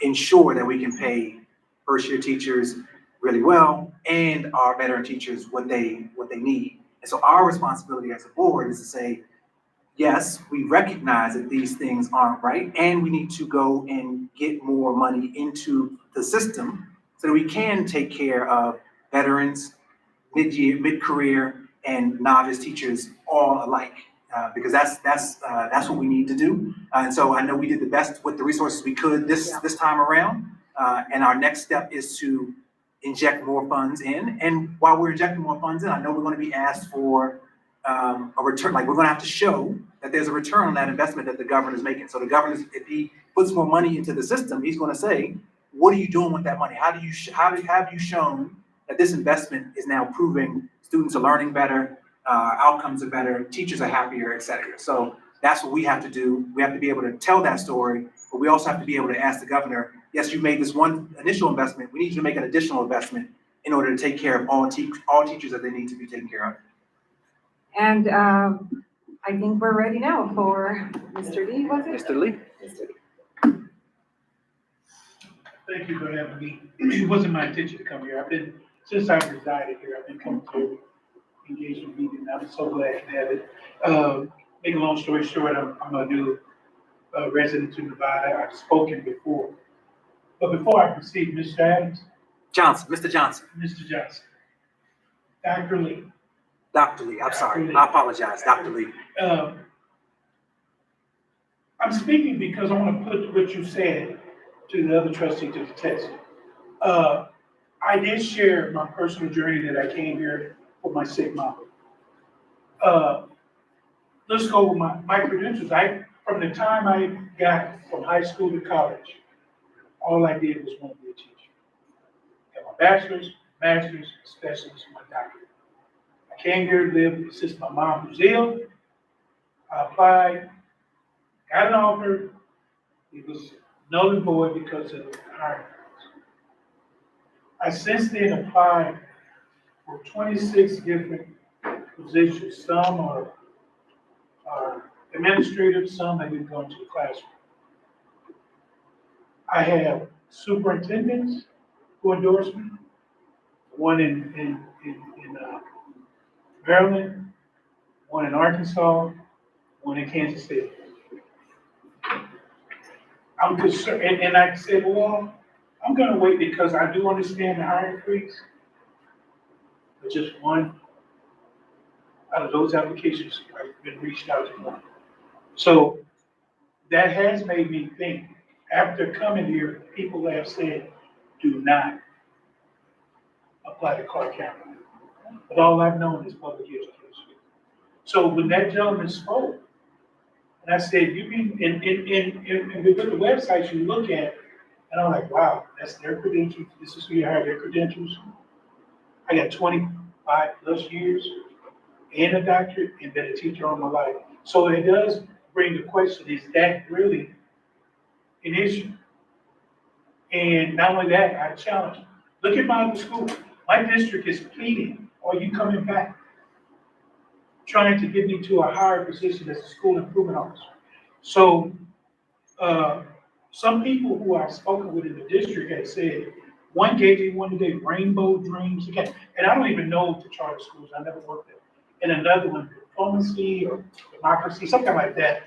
ensure that we can pay first-year teachers really well and our veteran teachers what they need. And so our responsibility as a board is to say, yes, we recognize that these things aren't right, and we need to go and get more money into the system so that we can take care of veterans, mid-year, mid-career, and novice teachers all alike. Because that's what we need to do. And so I know we did the best with the resources we could this time around. And our next step is to inject more funds in. And while we're injecting more funds in, I know we're going to be asked for a return. Like, we're going to have to show that there's a return on that investment that the governor is making. So the governor, if he puts more money into the system, he's going to say, what are you doing with that money? Have you shown that this investment is now proving students are learning better, outcomes are better, teachers are happier, et cetera. So that's what we have to do. We have to be able to tell that story, but we also have to be able to ask the governor, yes, you made this one initial investment. We need you to make an additional investment in order to take care of all teachers that they need to be taken care of. And I think we're ready now for Mr. Lee, was it? Mr. Lee. Mr. Lee. Thank you for having me. It wasn't my intention to come here. Since I've resided here, I've been coming to engagement meeting. I'm so glad to have it. Make a long story short, I'm a new resident to Nevada. I've spoken before. But before I proceed, Mr. Adams. Johnson, Mr. Johnson. Mr. Johnson. Dr. Lee. Dr. Lee, I'm sorry. I apologize, Dr. Lee. I'm speaking because I want to put what you said to the other trustee to the test. I did share my personal journey that I came here for my sick mom. Let's go with my credentials. From the time I got from high school to college, all I did was want to be a teacher. Got my bachelor's, master's, specialist, my doctorate. I came here to live, assist my mom who's ill. I applied, got an offer. It was null and void because of hiring. I since then applied for 26 different positions. Some are administrative, some have been going to the classroom. I have superintendents for endorsement, one in Maryland, one in Arkansas, one in Kansas City. I'm concerned, and I said, well, I'm gonna wait because I do understand the hiring freeze. But just one out of those applications I've been reached out to one. So that has made me think, after coming here, people have said, do not apply to Clark County. But all I've known is public education. So when that gentleman spoke, and I said, you mean, and with the websites you look at, and I'm like, wow, that's their credentials. This is who you hire, their credentials. I got 25 plus years and a doctorate and been a teacher all my life. So it does bring the question, is that really an issue? And not only that, I challenge, look at my other school. My district is pleading, are you coming back? Trying to get me to a higher position as a school improvement officer. So some people who I've spoken with in the district have said, one gave me one today, Rainbow Dreams again. And I don't even know the charter schools, I never worked there. And another one, Diplomacy or Democracy, something like that,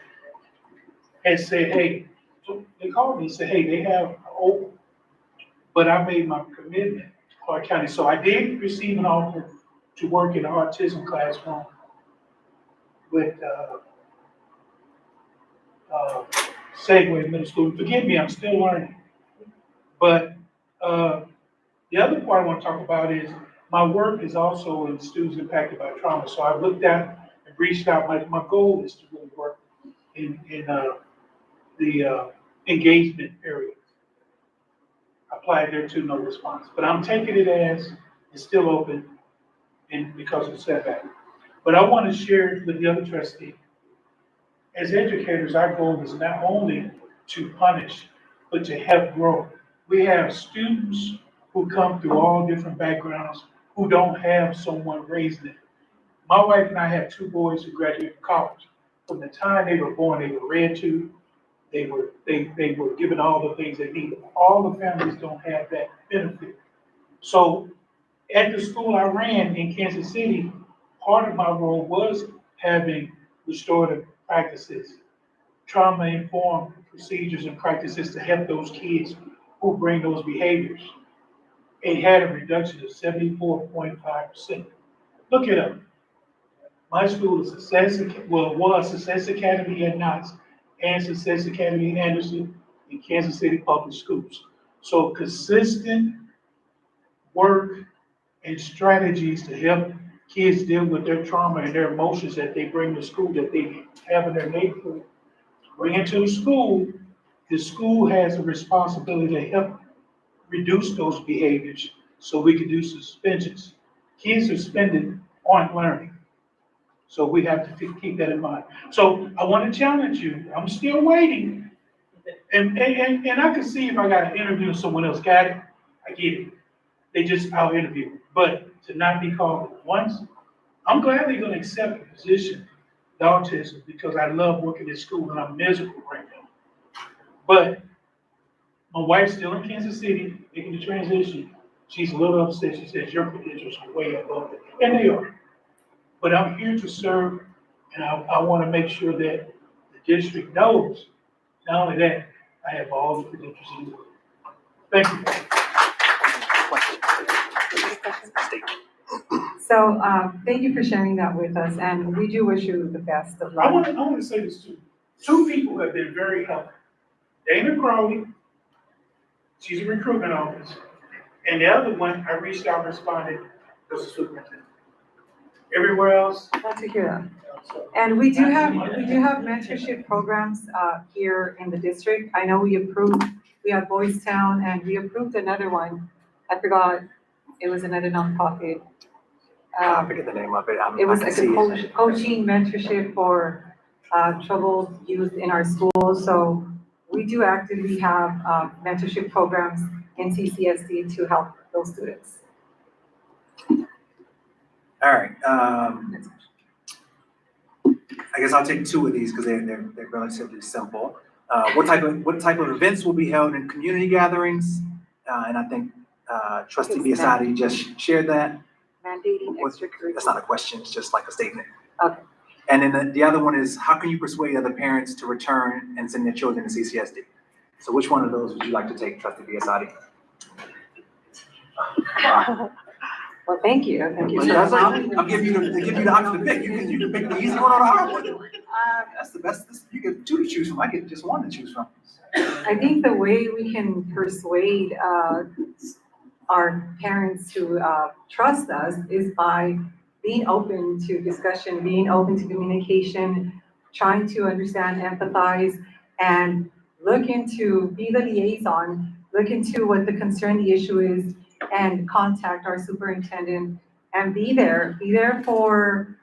has said, hey, so they called me and said, hey, they have open, but I made my commitment to Clark County. So I did receive an offer to work in an autism classroom with Segway Middle School. Forgive me, I'm still learning. But, the other part I want to talk about is my work is also in students impacted by trauma. So I've looked at and reached out. My goal is to really work in the engagement area. Applied there too, no response. But I'm taking it as it's still open and because of the setback. But I want to share with the other trustee, as educators, our goal is not only to punish, but to help grow. We have students who come through all different backgrounds who don't have someone raising them. My wife and I have two boys who graduated from college. From the time they were born, they were read to, they were given all the things they needed. All the families don't have that benefit. So at the school I ran in Kansas City, part of my role was having restorative practices, trauma-informed procedures and practices to help those kids who bring those behaviors. It had a reduction of 74.5%. Look it up. My school is was Success Academy at Knox and Success Academy in Anderson in Kansas City Public Schools. So consistent work and strategies to help kids deal with their trauma and their emotions that they bring to school, that they have in their neighborhood. Bring it to the school has a responsibility to help reduce those behaviors so we can do suspensions. Kids suspended aren't learning. So we have to keep that in mind. So I want to challenge you. I'm still waiting. And I can see if I got to interview someone else. Got it? I get it. They just out interview. But to not be called once, I'm gladly going to accept the position, the autism, because I love working at school and I'm miserable right now. But my wife's still in Kansas City, making the transition. She's a little upset. She says, your credentials are way above it. And they are. But I'm here to serve, and I want to make sure that the district knows, not only that, I have all the credentials in the world. Thank you. So, thank you for sharing that with us, and we do wish you the best of I luck. want to say this too. Two people have been very helpful. Dana Crowley, she's a recruitment officer, and the other one, I reached out and responded, was the superintendent. Everywhere else, Glad to hear that. And we do have mentorship programs here in the district. I know we have Boys Town, and we approved another one. I forgot, it was another nonprofit. I forget the name of it. It was I like can a see it. coaching mentorship for troubled youth in our schools. So we do actively have mentorship programs in CCSD to help those students. All right, I guess I'll take two of these because they're relatively simple. What type of events will be held in community gatherings? And I think Trustee Biasotti just shared that. Mandating extracurricular. That's not a question, it's just like a statement. Okay. And then the other one is, how can you persuade other parents to return and send their children to CCSD? So which one of those would you like to take, Trustee Biasotti? Well, thank you. Thank you. I'll give you the option to pick. You can pick the easy one or the hard one. That's the best. You get two to choose from. I get just one to choose from. I think the way we can persuade our parents to trust us is by being open to discussion, being open to communication, trying to understand, empathize, and be the liaison, look into what the concern, the issue is, and contact our superintendent and be there for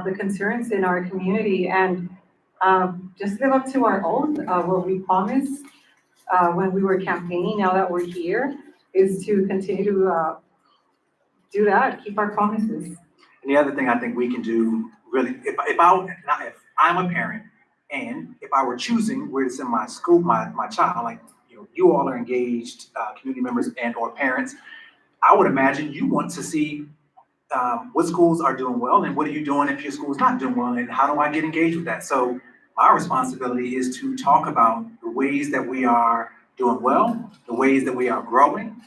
the concerns in our community, and just live up to our oath, what we promised when we were campaigning. Now that we're here, is to continue to do that, keep our promises. And the other thing I think we can do, really, if I'm a parent and if I were choosing where to send my child, like you all are engaged community members and or parents, I would imagine you want to see what schools are doing well and what are you doing if your school is not doing well, and how do I get engaged with that? So my responsibility is to talk about the ways that we are doing well, the ways that we are growing,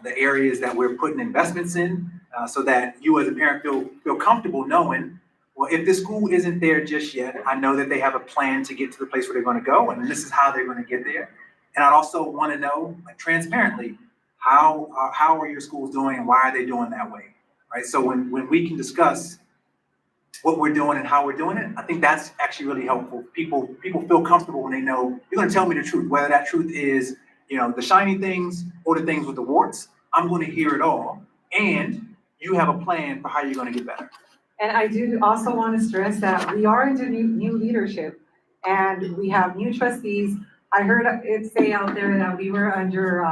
the areas that we're putting investments in, so that you as a parent feel comfortable knowing, well, if this school isn't there just yet, I know that they have a plan to get to the place where they're going to go, and this is how they're going to get there. And I'd also want to know, like, transparently, how are your schools doing and why are they doing that way, right? So when we can discuss what we're doing and how we're doing it, I think that's actually really helpful. People feel comfortable when they know you're going to tell me the truth, whether that truth is, you know, the shiny things or the things with the warts. I'm going to hear it all, and you have a plan for how you're going to get better. And I do also want to stress that we are into new leadership, and we have new trustees. I heard it say out there that we were under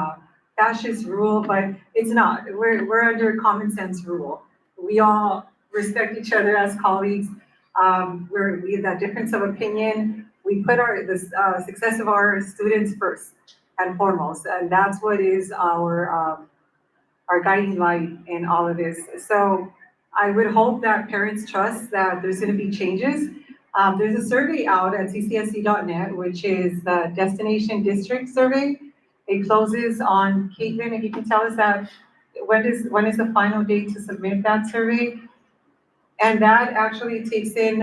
fascist rule, but it's not. We're under common sense rule. We all respect each other as colleagues. We have that difference of opinion. We put the success of our students first and foremost, and that's what is our guiding light in all of this. So I would hope that parents trust that there's going to be changes. There's a survey out at ccsd.net, which is the Destination District Survey. It closes on, Caitlin, if you can tell us that, when is the final date to submit that survey? And that actually takes in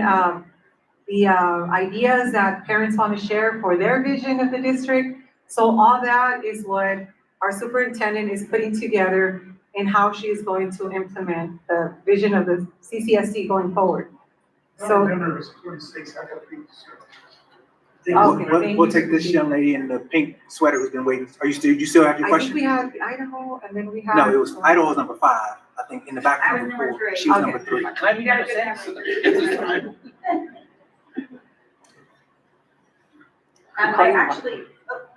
the ideas that parents want to share for their vision of the district. So all that is what our superintendent is putting together and how she is going to implement the vision of the CCSD going forward. So, November is 26, I got things. Okay, We'll take this young lady in the pink sweater who's been waiting. You still have your I question? think we have Idaho, and then we have. No, Idaho was number 5. I think in the back. I was number 3. She was Okay. number 3. Glad you got a sense of it.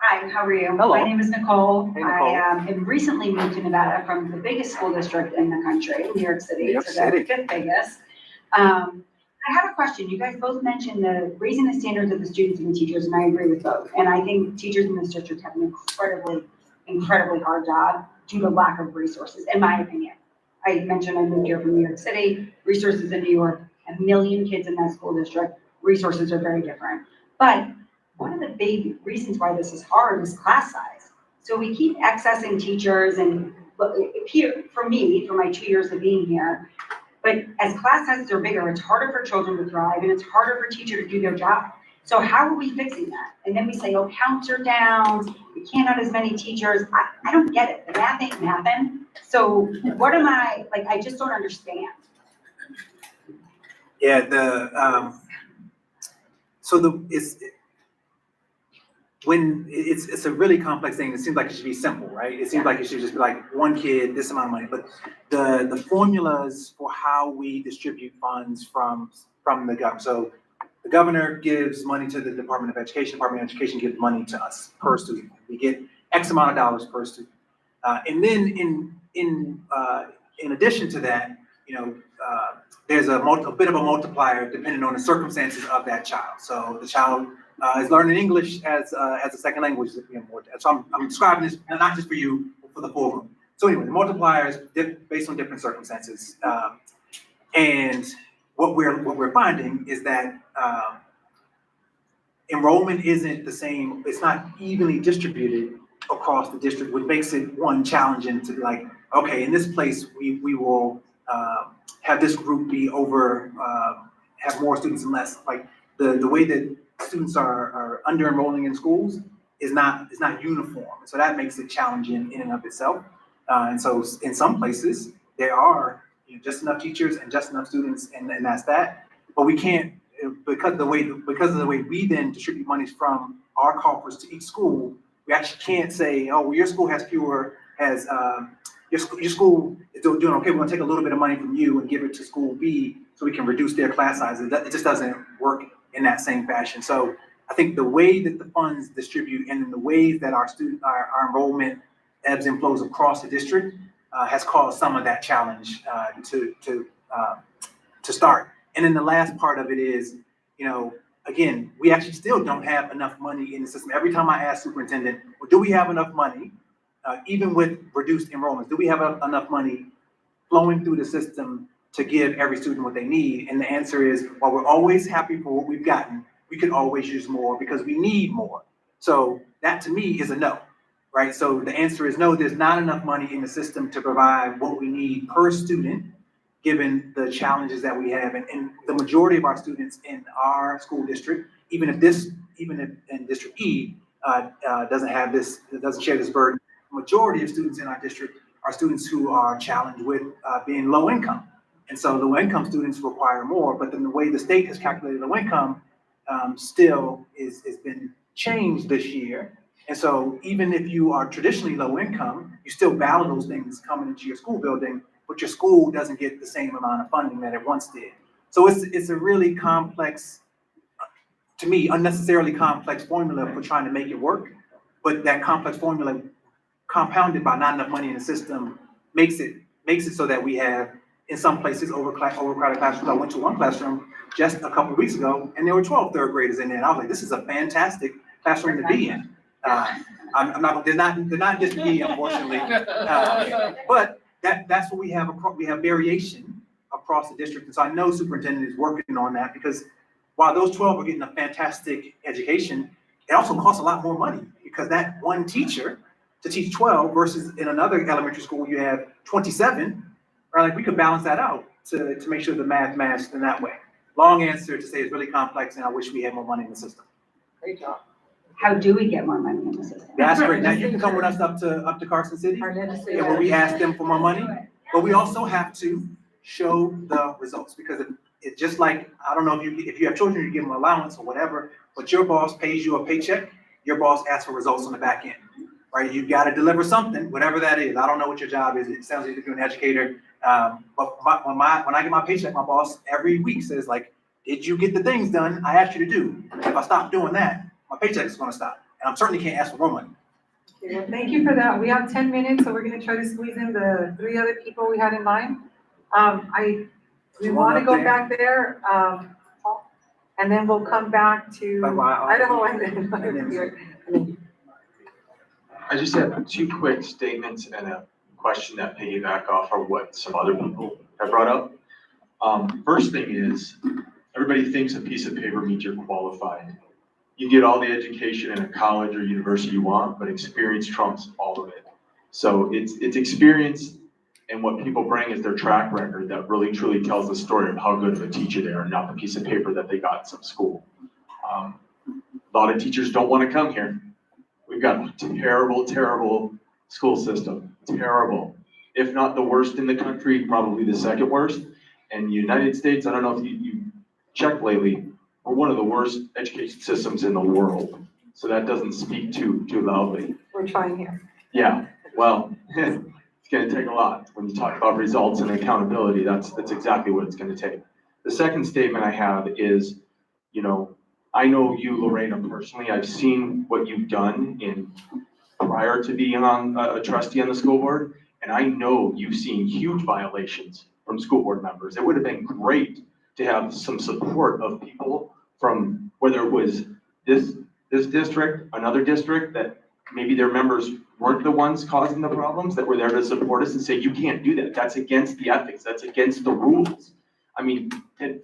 Hi, how are you? Hello. My name is Nicole. Hey, Nicole. I have recently moved to Nevada from the biggest school district in the country, New York City, New York to City. the 5th biggest. I have a question. You guys both mentioned the raising the standards of the students and the teachers, and I agree with both. And I think teachers in this district have an incredibly hard job due to lack of resources, in my opinion. I mentioned I moved here from New York City, resources in New York, 1 million kids in that school district, resources are very different. But one of the big reasons why this is hard is class size. So we keep accessing teachers and here, for me, for my 2 years of being here, but as class sizes are bigger, it's harder for children to thrive and it's harder for teachers to do their job. So how are we fixing that? And then we say, oh, counts are down, we can't have as many teachers. I don't get it, the math ain't mathing. So what am I, like, I just don't understand. Yeah, it's a really complex thing. It seems like it should be simple, right? It seems like it should just be like one kid, this amount of money. But the formulas for how we distribute funds from the government. So the governor gives money to the Department of Education. Department of Education gives money to us per student. We get X amount of dollars per student. And then in addition to that, you know, there's a bit of a multiplier depending on the circumstances of that child. So the child is learning English as a second language. So I'm describing this not just for you, but for the full room. So anyway, the multiplier is based on different circumstances. And what we're finding is that enrollment isn't the same. It's not evenly distributed across the district, which makes it one challenging to be like, okay, in this place we will have this group be over, have more students and less. Like the way that students are under enrolling in schools is not uniform. So that makes it challenging in and of itself. And so in some places there are just enough teachers and just enough students, and that's that. But we can't, because of the way we then distribute monies from our coffers to each school, we actually can't say, oh, well, your school has fewer, your school is doing okay, we're gonna take a little bit of money from you and give it to school B so we can reduce their class sizes. It just doesn't work in that same fashion. So I think the way that the funds distribute and in the ways that our enrollment ebbs and flows across the district has caused some of that challenge to start. And then the last part of it is, again, we actually still don't have enough money in the system. Every time I ask superintendent, well, do we have enough money, even with reduced enrollments, do we have enough money flowing through the system to give every student what they need? And the answer is, while we're always happy for what we've gotten, we could always use more because we need more. So that to me is a no, right? So the answer is no, there's not enough money in the system to provide what we need per student, given the challenges that we have. And the majority of our students in our school district, even if in District E, doesn't share this burden. Majority of students in our district are students who are challenged with being low income. And so low income students require more, but then the way the state has calculated low income still has been changed this year. And so even if you are traditionally low income, you still value those things coming into your school building, but your school doesn't get the same amount of funding that it once did. So it's a really complex, to me, unnecessarily complex formula for trying to make it work. But that complex formula compounded by not enough money in the system makes it so that we have, in some places, overcrowded classrooms. I went to one classroom just a couple of weeks ago, and there were 12 third graders in there, and I was like, this is a fantastic classroom to be in. I'm not, they're not just me, unfortunately. But that's what we have. We have variation across the district, and so I know superintendent is working on that, because while those 12 are getting a fantastic education, it also costs a lot more money, because that one teacher to teach 12 versus in another elementary school you have 27, right? Like, we could balance that out to make sure the math matched in that way. Long answer to say it's really complex, and I wish we had more money in the system. Great job. How do we get more money in the system? That's great. Now you can come with us up to Carson City, Our and legislative. where we ask them for more money, but we also have to show the results, because it's just like, I don't know if you have children, you give them allowance or whatever, but your boss pays you a paycheck, your boss asks for results on the back end, right? You've got to deliver something, whatever that is. I don't know what your job is. It sounds like you're an educator. But when I get my paycheck, my boss every week says, like, did you get the things done I asked you to do? If I stop doing that, my paycheck is going to stop. And I certainly can't ask for more money. Okay, well, thank you for that. We have 10 minutes, so we're going to try to squeeze in the 3 other people we had in line. We want to go back there, and then we'll come back to Idaho and then. I just have 2 quick statements and a question that piggyback off of what some other people have brought up. First thing is, everybody thinks a piece of paper means you're qualified. You get all the education in a college or university you want, but experience trumps all of it. So it's experience, and what people bring is their track record that really truly tells the story of how good of a teacher they are, not the piece of paper that they got in some school. A lot of teachers don't want to come here. We've got a terrible, terrible school system, terrible. If not the worst in the country, probably the second worst. And the United States, I don't know if you checked lately, we're one of the worst education systems in the world. So that doesn't speak too loudly. We're trying here. Yeah, well, it's gonna take a lot. When you talk about results and accountability, that's exactly what it's gonna take. The second statement I have is, I know you, Lorena, personally. I've seen what you've done prior to being on a trustee on the school board, and I know you've seen huge violations from school board members. It would have been great to have some support of people from, whether it was this district, another district, that maybe their members weren't the ones causing the problems, that were there to support us and say, you can't do that. That's against the ethics. That's against the rules. I mean,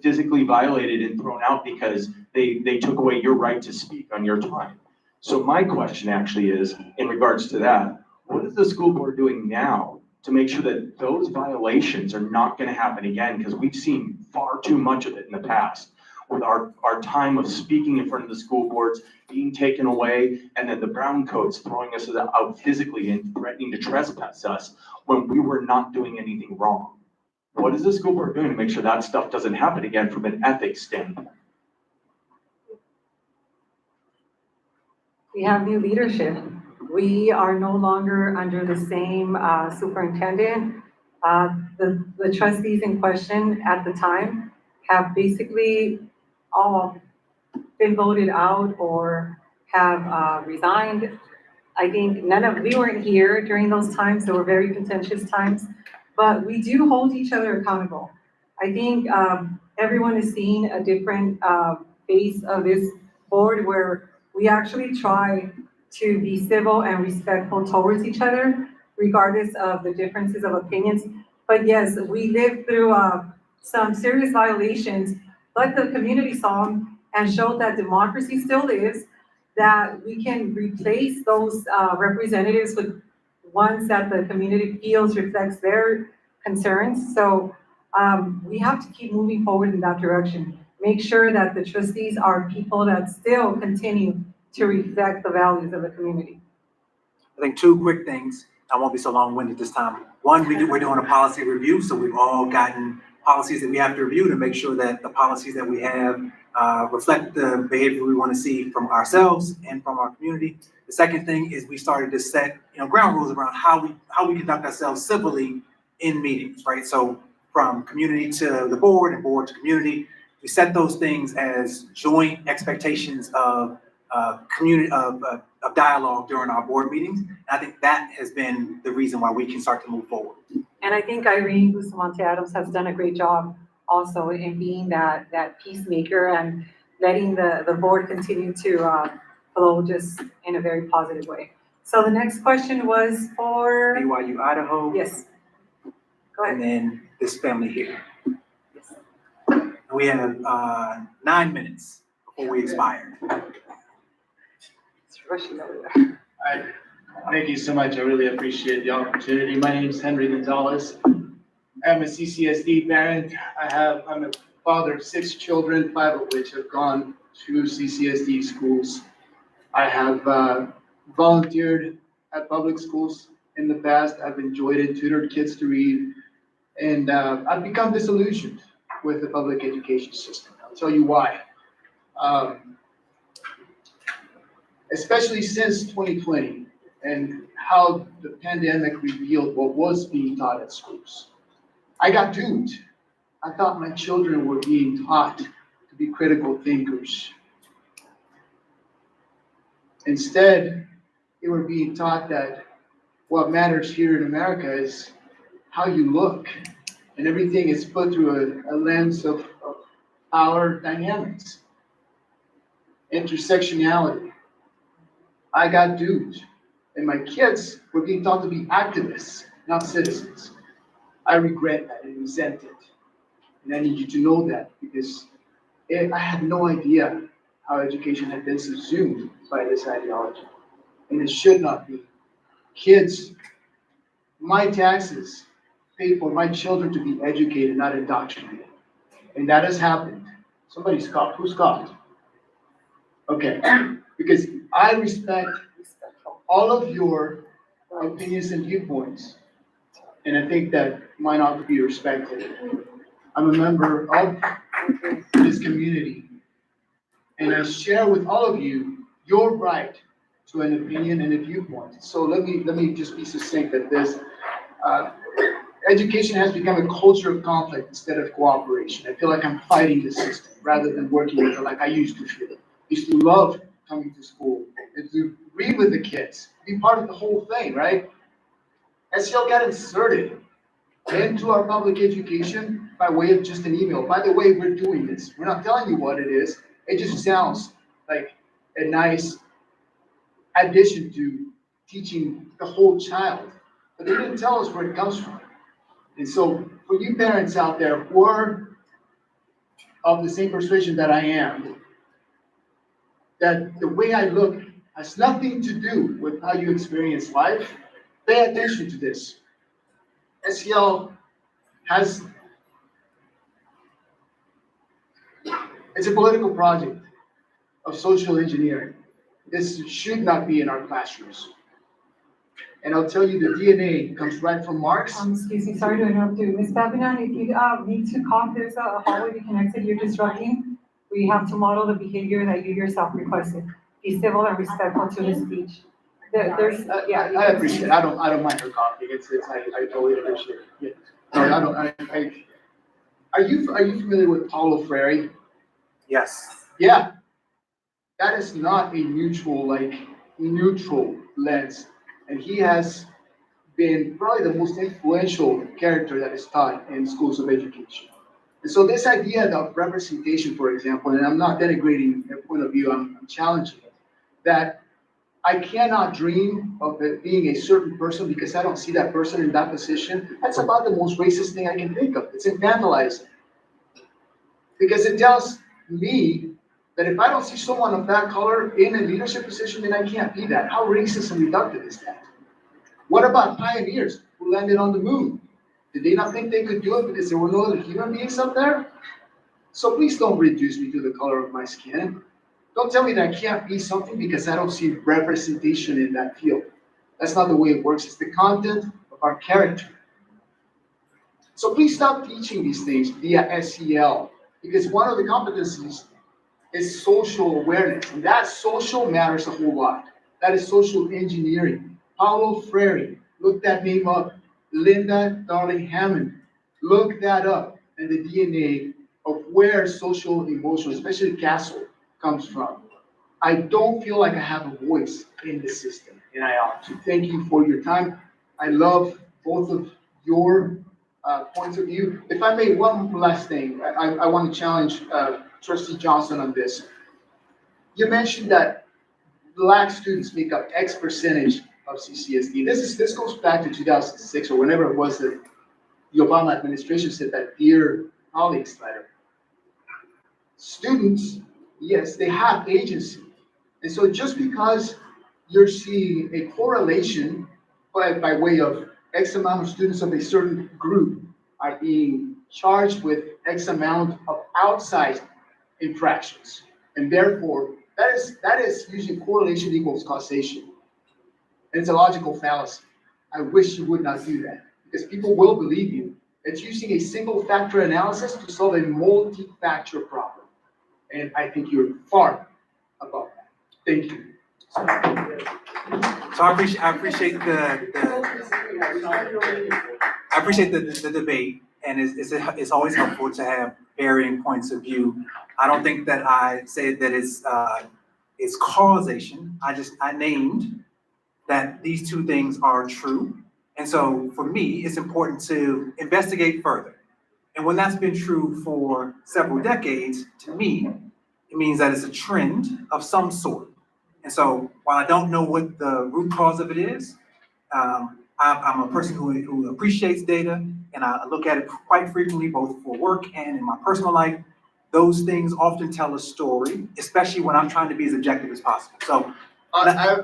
physically violated and thrown out because they took away your right to speak on your time. So my question actually is, in regards to that, what is the school board doing now to make sure that those violations are not going to happen again? Because we've seen far too much of it in the past, with our time of speaking in front of the school boards being taken away, and then the brown coats throwing us out physically and threatening to trespass us when we were not doing anything wrong. What is the school board doing to make sure that stuff doesn't happen again from an ethics standpoint? We have new leadership. We are no longer under the same superintendent. The trustees in question at the time have basically all been voted out or have resigned. I think we weren't here during those times. They were very contentious times, but we do hold each other accountable. I think everyone is seeing a different face of this board, where we actually try to be civil and respectful towards each other, regardless of the differences of opinions. But yes, we lived through some serious violations, but the community saw them and showed that democracy still lives, that we can replace those representatives with ones that the community feels reflects their concerns. So we have to keep moving forward in that direction. Make sure that the trustees are people that still continue to reflect the values of the community. I think two quick things. I won't be so long-winded this time. One, we're doing a policy review, so we've all gotten policies that we have to review to make sure that the policies that we have reflect the behavior we want to see from ourselves and from our community. The second thing is we started to set, ground rules around how we conduct ourselves civilly in meetings, right? So from community to the board and board to community, we set those things as joint expectations of community of dialogue during our board meetings. And I think that has been the reason why we can start to move forward. And I think Irene Bustamante Adams has done a great job also in being that peacemaker and letting the board continue to flow just in a very positive way. So the next question was for, BYU Idaho. yes. Go And ahead. then this family here. We have 9 minutes before we expire. It's rushing over there. Thank you so much. I really appreciate the opportunity. My name is Henry Gonzalez. I'm a CCSD parent. I'm a father of 6 children, 5 of which have gone to CCSD schools. I have volunteered at public schools in the past. I've enjoyed it, tutored kids to read, and I've become disillusioned with the public education system. I'll tell you why. Especially since 2020 and how the pandemic revealed what was being taught at schools. I got duped. I thought my children were being taught to be critical thinkers. Instead, they were being taught that what matters here in America is how you look, and everything is put through a lens of power dynamics, intersectionality. I got duped, and my kids were being taught to be activists, not citizens. I regret that and resent it. And I need you to know that because I had no idea how education had been subsumed by this ideology. And it should not be. Kids, my taxes pay for my children to be educated, not indoctrinated. And that has happened. Somebody scoffed. Who scoffed? Okay. Because I respect all of your opinions and viewpoints. And I think that mine ought to be respected. I'm a member of this community. And I share with all of you your right to an opinion and a viewpoint. So let me just be succinct at this. Education has become a culture of conflict instead of cooperation. I feel like I'm fighting the system rather than working with it like I used to feel. I used to love coming to school and to read with the kids, be part of the whole thing, right? SEL got inserted into our public education by way of just an email. By the way, we're doing this. We're not telling you what it is. It just sounds like a nice addition to teaching the whole child. But they didn't tell us where it comes from. And so for you parents out there who are of the same persuasion that I am, that the way I look has nothing to do with how you experience life, pay attention to this. SEL it's a political project of social engineering. This should not be in our classrooms. And I'll tell you, the DNA comes right from Marx. Excuse me, sorry to interrupt you. Ms. Babinan, if you need to cough, there's a hallway to connect it. You're disrupting. We have to model the behavior that you yourself requested. Be civil and respectful to his speech. There's, yeah. I appreciate it. I don't mind her coughing. I totally appreciate it. Yeah. No, are you familiar with Paulo Freire? Yes. Yeah. That is not a neutral lens. And he has been probably the most influential character that is taught in schools of education. And so this idea of representation, for example, and I'm not denigrating their point of view, I'm challenging it, that I cannot dream of it being a certain person because I don't see that person in that position. That's about the most racist thing I can think of. It's infantilizing. Because it tells me that if I don't see someone of that color in a leadership position, then I can't be that. How racist and reductive is that? What about pioneers who landed on the moon? Did they not think they could do it because there were no other human beings up there? So please don't reduce me to the color of my skin. Don't tell me that I can't be something because I don't see representation in that field. That's not the way it works. It's the content of our character. So please stop teaching these things via SEL, because one of the competencies is social awareness, and that social matters a whole lot. That is social engineering. Paulo Freire, look that name up. Linda Darling Hammond, look that up, and the DNA of where social emotion, especially CASEL, comes from. I don't feel like I have a voice in the system, and I ought to. Thank you for your time. I love both of your points of view. If I may, one last thing, I want to challenge Trustee Johnson on this. You mentioned that Black students make up X percentage of CCSD. This goes back to 2006 or whenever it was that the Obama administration said that Dear Colleagues letter. Students, yes, they have agency. And so just because you're seeing a correlation by way of X amount of students of a certain group are being charged with X amount of outsized infractions. And therefore, that is using correlation equals causation. And it's a logical fallacy. I wish you would not do that because people will believe you. It's using a single factor analysis to solve a multi-factor problem. And I think you're far above that. Thank you. So I appreciate the debate, and it's always helpful to have varying points of view. I don't think that I said that it's causation. I named that these two things are true. And so for me, it's important to investigate further. And when that's been true for several decades, to me, it means that it's a trend of some sort. And so while I don't know what the root cause of it is, I'm a person who appreciates data, and I look at it quite frequently, both for work and in my personal life. Those things often tell a story, especially when I'm trying to be as objective as possible. So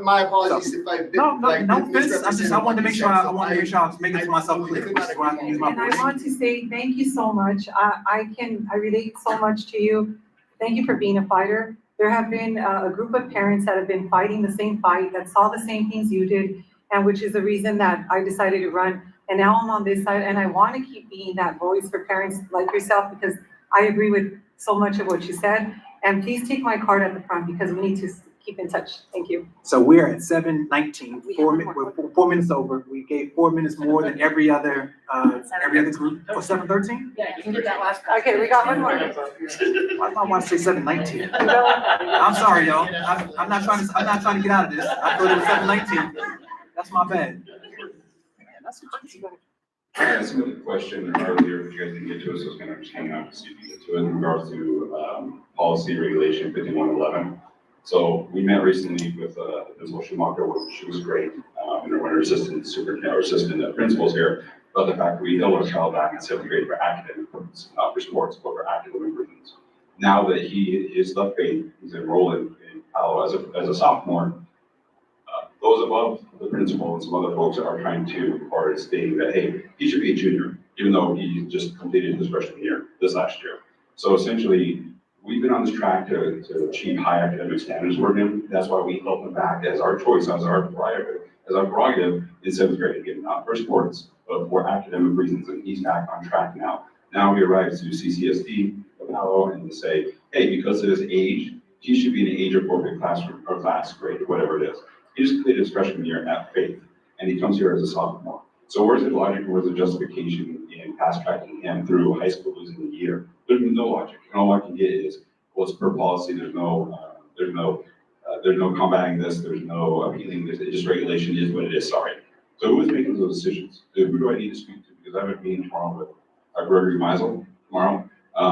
my apologies if I've been no offense. I wanted to make sure I was making it myself clear. This is where I can use my And I voice. want to say thank you so much. I relate so much to you. Thank you for being a fighter. There have been a group of parents that have been fighting the same fight, that saw the same things you did, and which is the reason that I decided to run. And now I'm on this side, and I want to keep being that voice for parents like yourself, because I agree with so much of what you said. And please take my card at the front, because we need to keep in touch. Thank you. So we're at 7:19, we're 4 minutes over. We gave 4 minutes more than every other group. For 7:13? Yeah, you can get that last. Okay, we got one more. Why do I want to say 7:19? I'm sorry, y'all. I'm not trying to get out of this. I thought it was 7:19. That's my bad. I submitted a question earlier, if you guys didn't get to it, so I was gonna just hang out to see if you get to it in regards to policy regulation 5111. So we met recently with Principal Schumacher, she was great, and her assistant superintendent or assistant principals here, about the fact that we held our child back in 7th grade for academic purposes, not for sports, but for academic reasons. Now that he is left faith, he's enrolled in Palo as a sophomore. Those above the principal and some other folks are trying to, or stating that, hey, he should be a junior, even though he just completed his freshman year, this last year. So essentially, we've been on this track to achieve high academic standards for him. That's why we held him back as our choice, as our prerogative in 7th grade, again, not for sports, but for academic reasons, and he's back on track now. Now he arrives to CCSD, Apollo, and to say, hey, because of his age, he should be in an age-appropriate classroom or class grade, or whatever it is. He just completed his freshman year at Faith, and he comes here as a sophomore. So where's the logic, where's the justification in fast-tracking him through high school losing a year? There's no logic, and all I can get is, well, it's per policy, there's no combating this, there's no appealing this, it's just regulation is what it is, sorry. So who is making those decisions? Who do I need to speak to? Because I'm at a meeting tomorrow with Gregory Meisel tomorrow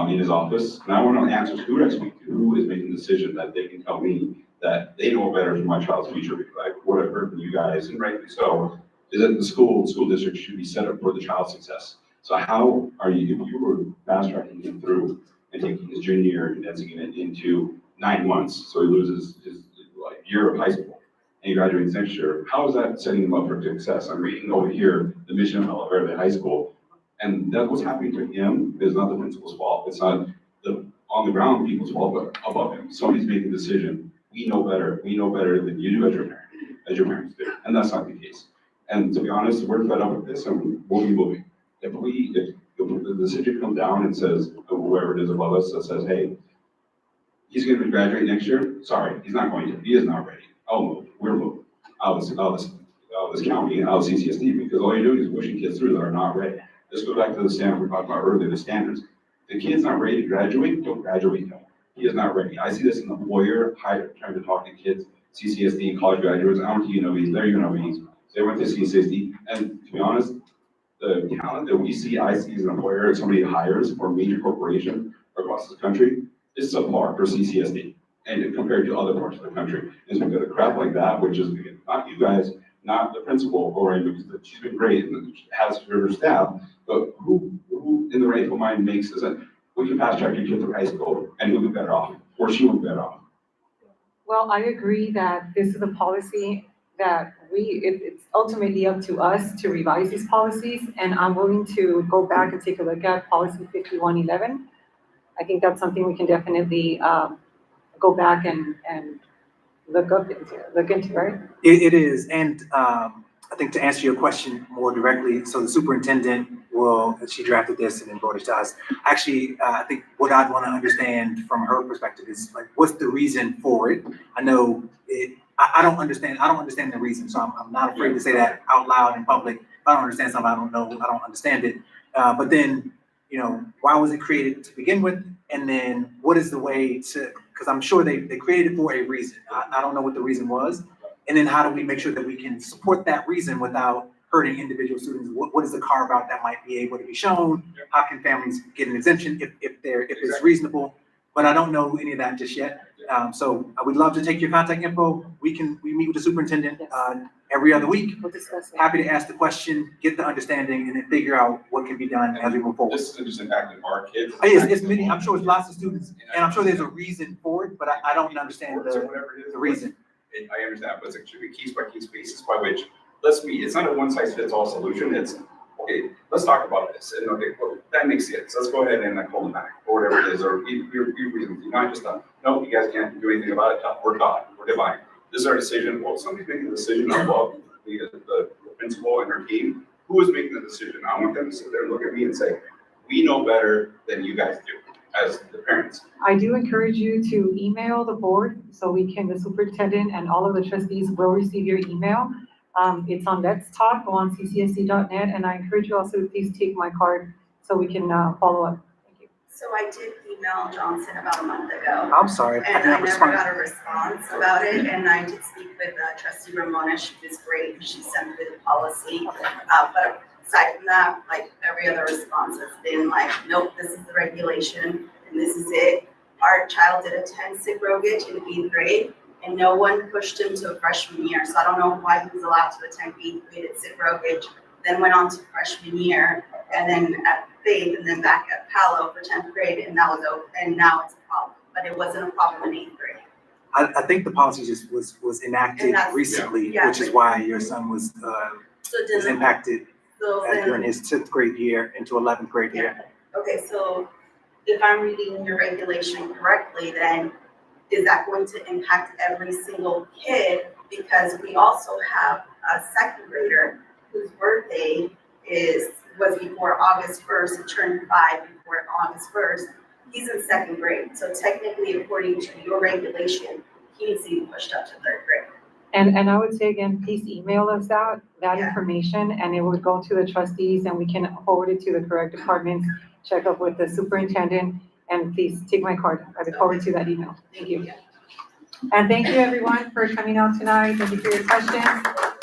in his office, and I want to know answers. Who do I speak to? Who is making the decision that they can tell me that they know better for my child's future? Because what I've heard from you guys, and rightly so, is that the school district should be set up for the child's success. So how are you, if you were fast tracking him through and taking his junior year and condensing it into 9 months, so he loses his year of high school, and he graduates next year, how is that setting him up for success? I'm reading over here the mission of Verde High School, and that what's happening to him is not the principal's fault. It's not on the ground people's fault, but above him, somebody's making a decision. We know better than you do as your parents do, and that's not the case. And to be honest, we're fed up with this and we'll be moving. If the decision comes down and says, whoever it is above us that says, hey, he's gonna graduate next year, sorry, he's not going to, he is not ready. I'll move, we're moving out of this county and out of CCSD, because all you're doing is pushing kids through that are not ready. Let's go back to the standard we talked about earlier, the standards. If the kid's not ready to graduate, don't graduate no. He is not ready. I see this in the foyer, trying to talk to kids, CCSD, college graduates, I don't know UNLVs, they're UNLVs. They went to CCSD, and to be honest, the talent that I see as an employer, if somebody hires for a major corporation across the country, is subpar for CCSD. And compared to other parts of the country, is because of crap like that, which is, again, not you guys, not the principal, or because she's been great and has her staff, but who in the right mind makes is that we can fast track your kid through high school and he'll be better off, or she will be better off. Well, I agree that this is a policy that it's ultimately up to us to revise these policies, and I'm willing to go back and take a look at policy 5111. I think that's something we can definitely go back and look into, right? It is, and I think to answer your question more directly, so the superintendent she drafted this and then brought it to us. Actually, I think what I'd want to understand from her perspective is like, what's the reason for it? I know I don't understand the reason, so I'm not afraid to say that out loud in public. If I don't understand something, I don't understand it. But then, why was it created to begin with? And then what is the way to, because I'm sure they created it for a reason. I don't know what the reason was. And then how do we make sure that we can support that reason without hurting individual students? What is the carve out that might be able to be shown? How can families get an exemption if it's reasonable? But I don't know any of that just yet. So I would love to take your contact info. We meet with the superintendent every other week. We'll discuss it. Happy to ask the question, get the understanding, and then figure out what can be done as we move forward. This isn't just impacting our kids. It's many, I'm sure it's lots of students, and I'm sure there's a reason for it, but I don't understand the reason. I understand, but it's actually case by case basis by which, let's meet, it's not a one size fits all solution, it's, okay, let's talk about this, and okay, well, that makes sense, let's go ahead and hold it back, or whatever it is, or your reasons, you're not just no, you guys can't do anything about it, we're taught, we're divine. This is our decision, well, somebody's making the decision above the principal and her team, who is making the decision? I want them to sit there and look at me and say, we know better than you guys do, as the parents. I do encourage you to email the board so the superintendent and all of the trustees will receive your email. It's on Let's Talk, go on ccsd.net, and I encourage you also to please take my card so we can follow up. Thank you. So I did email Johnson about a month ago. I'm sorry, I And didn't I never respond. got a response about it, and I did speak with trustee Ramona, she was great, she sent me the policy. But aside from that, like every other response has been like, nope, this is the regulation, and this is it. Our child did attend Sigrogich in 8th grade, and no one pushed him to a freshman year, so I don't know why he was allowed to attend 8th grade at Sigrogich, then went on to freshman year, and then at Faith, and then back at Palo for 10th grade, and that was over, and now it's a problem, but it wasn't a problem in 8th grade. I think the policy just was enacted recently, which is why your son was impacted during his 10th grade year into 11th grade year. Okay, so if I'm reading your regulation correctly, then is that going to impact every single kid? Because we also have a second grader whose birthday was before August 1st, he turned 5 before August 1st. He's in 2nd grade, so technically, according to your regulation, he needs to be pushed up to 3rd grade. And I would say again, please email us that information, and it will go to the trustees, and we can forward it to the correct departments, check up with the superintendent, and please take my card. I look forward to that email. Thank you. And thank you everyone for coming out tonight. Thank you for your questions.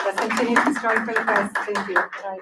Let's continue to strive for the best. Thank you. Bye.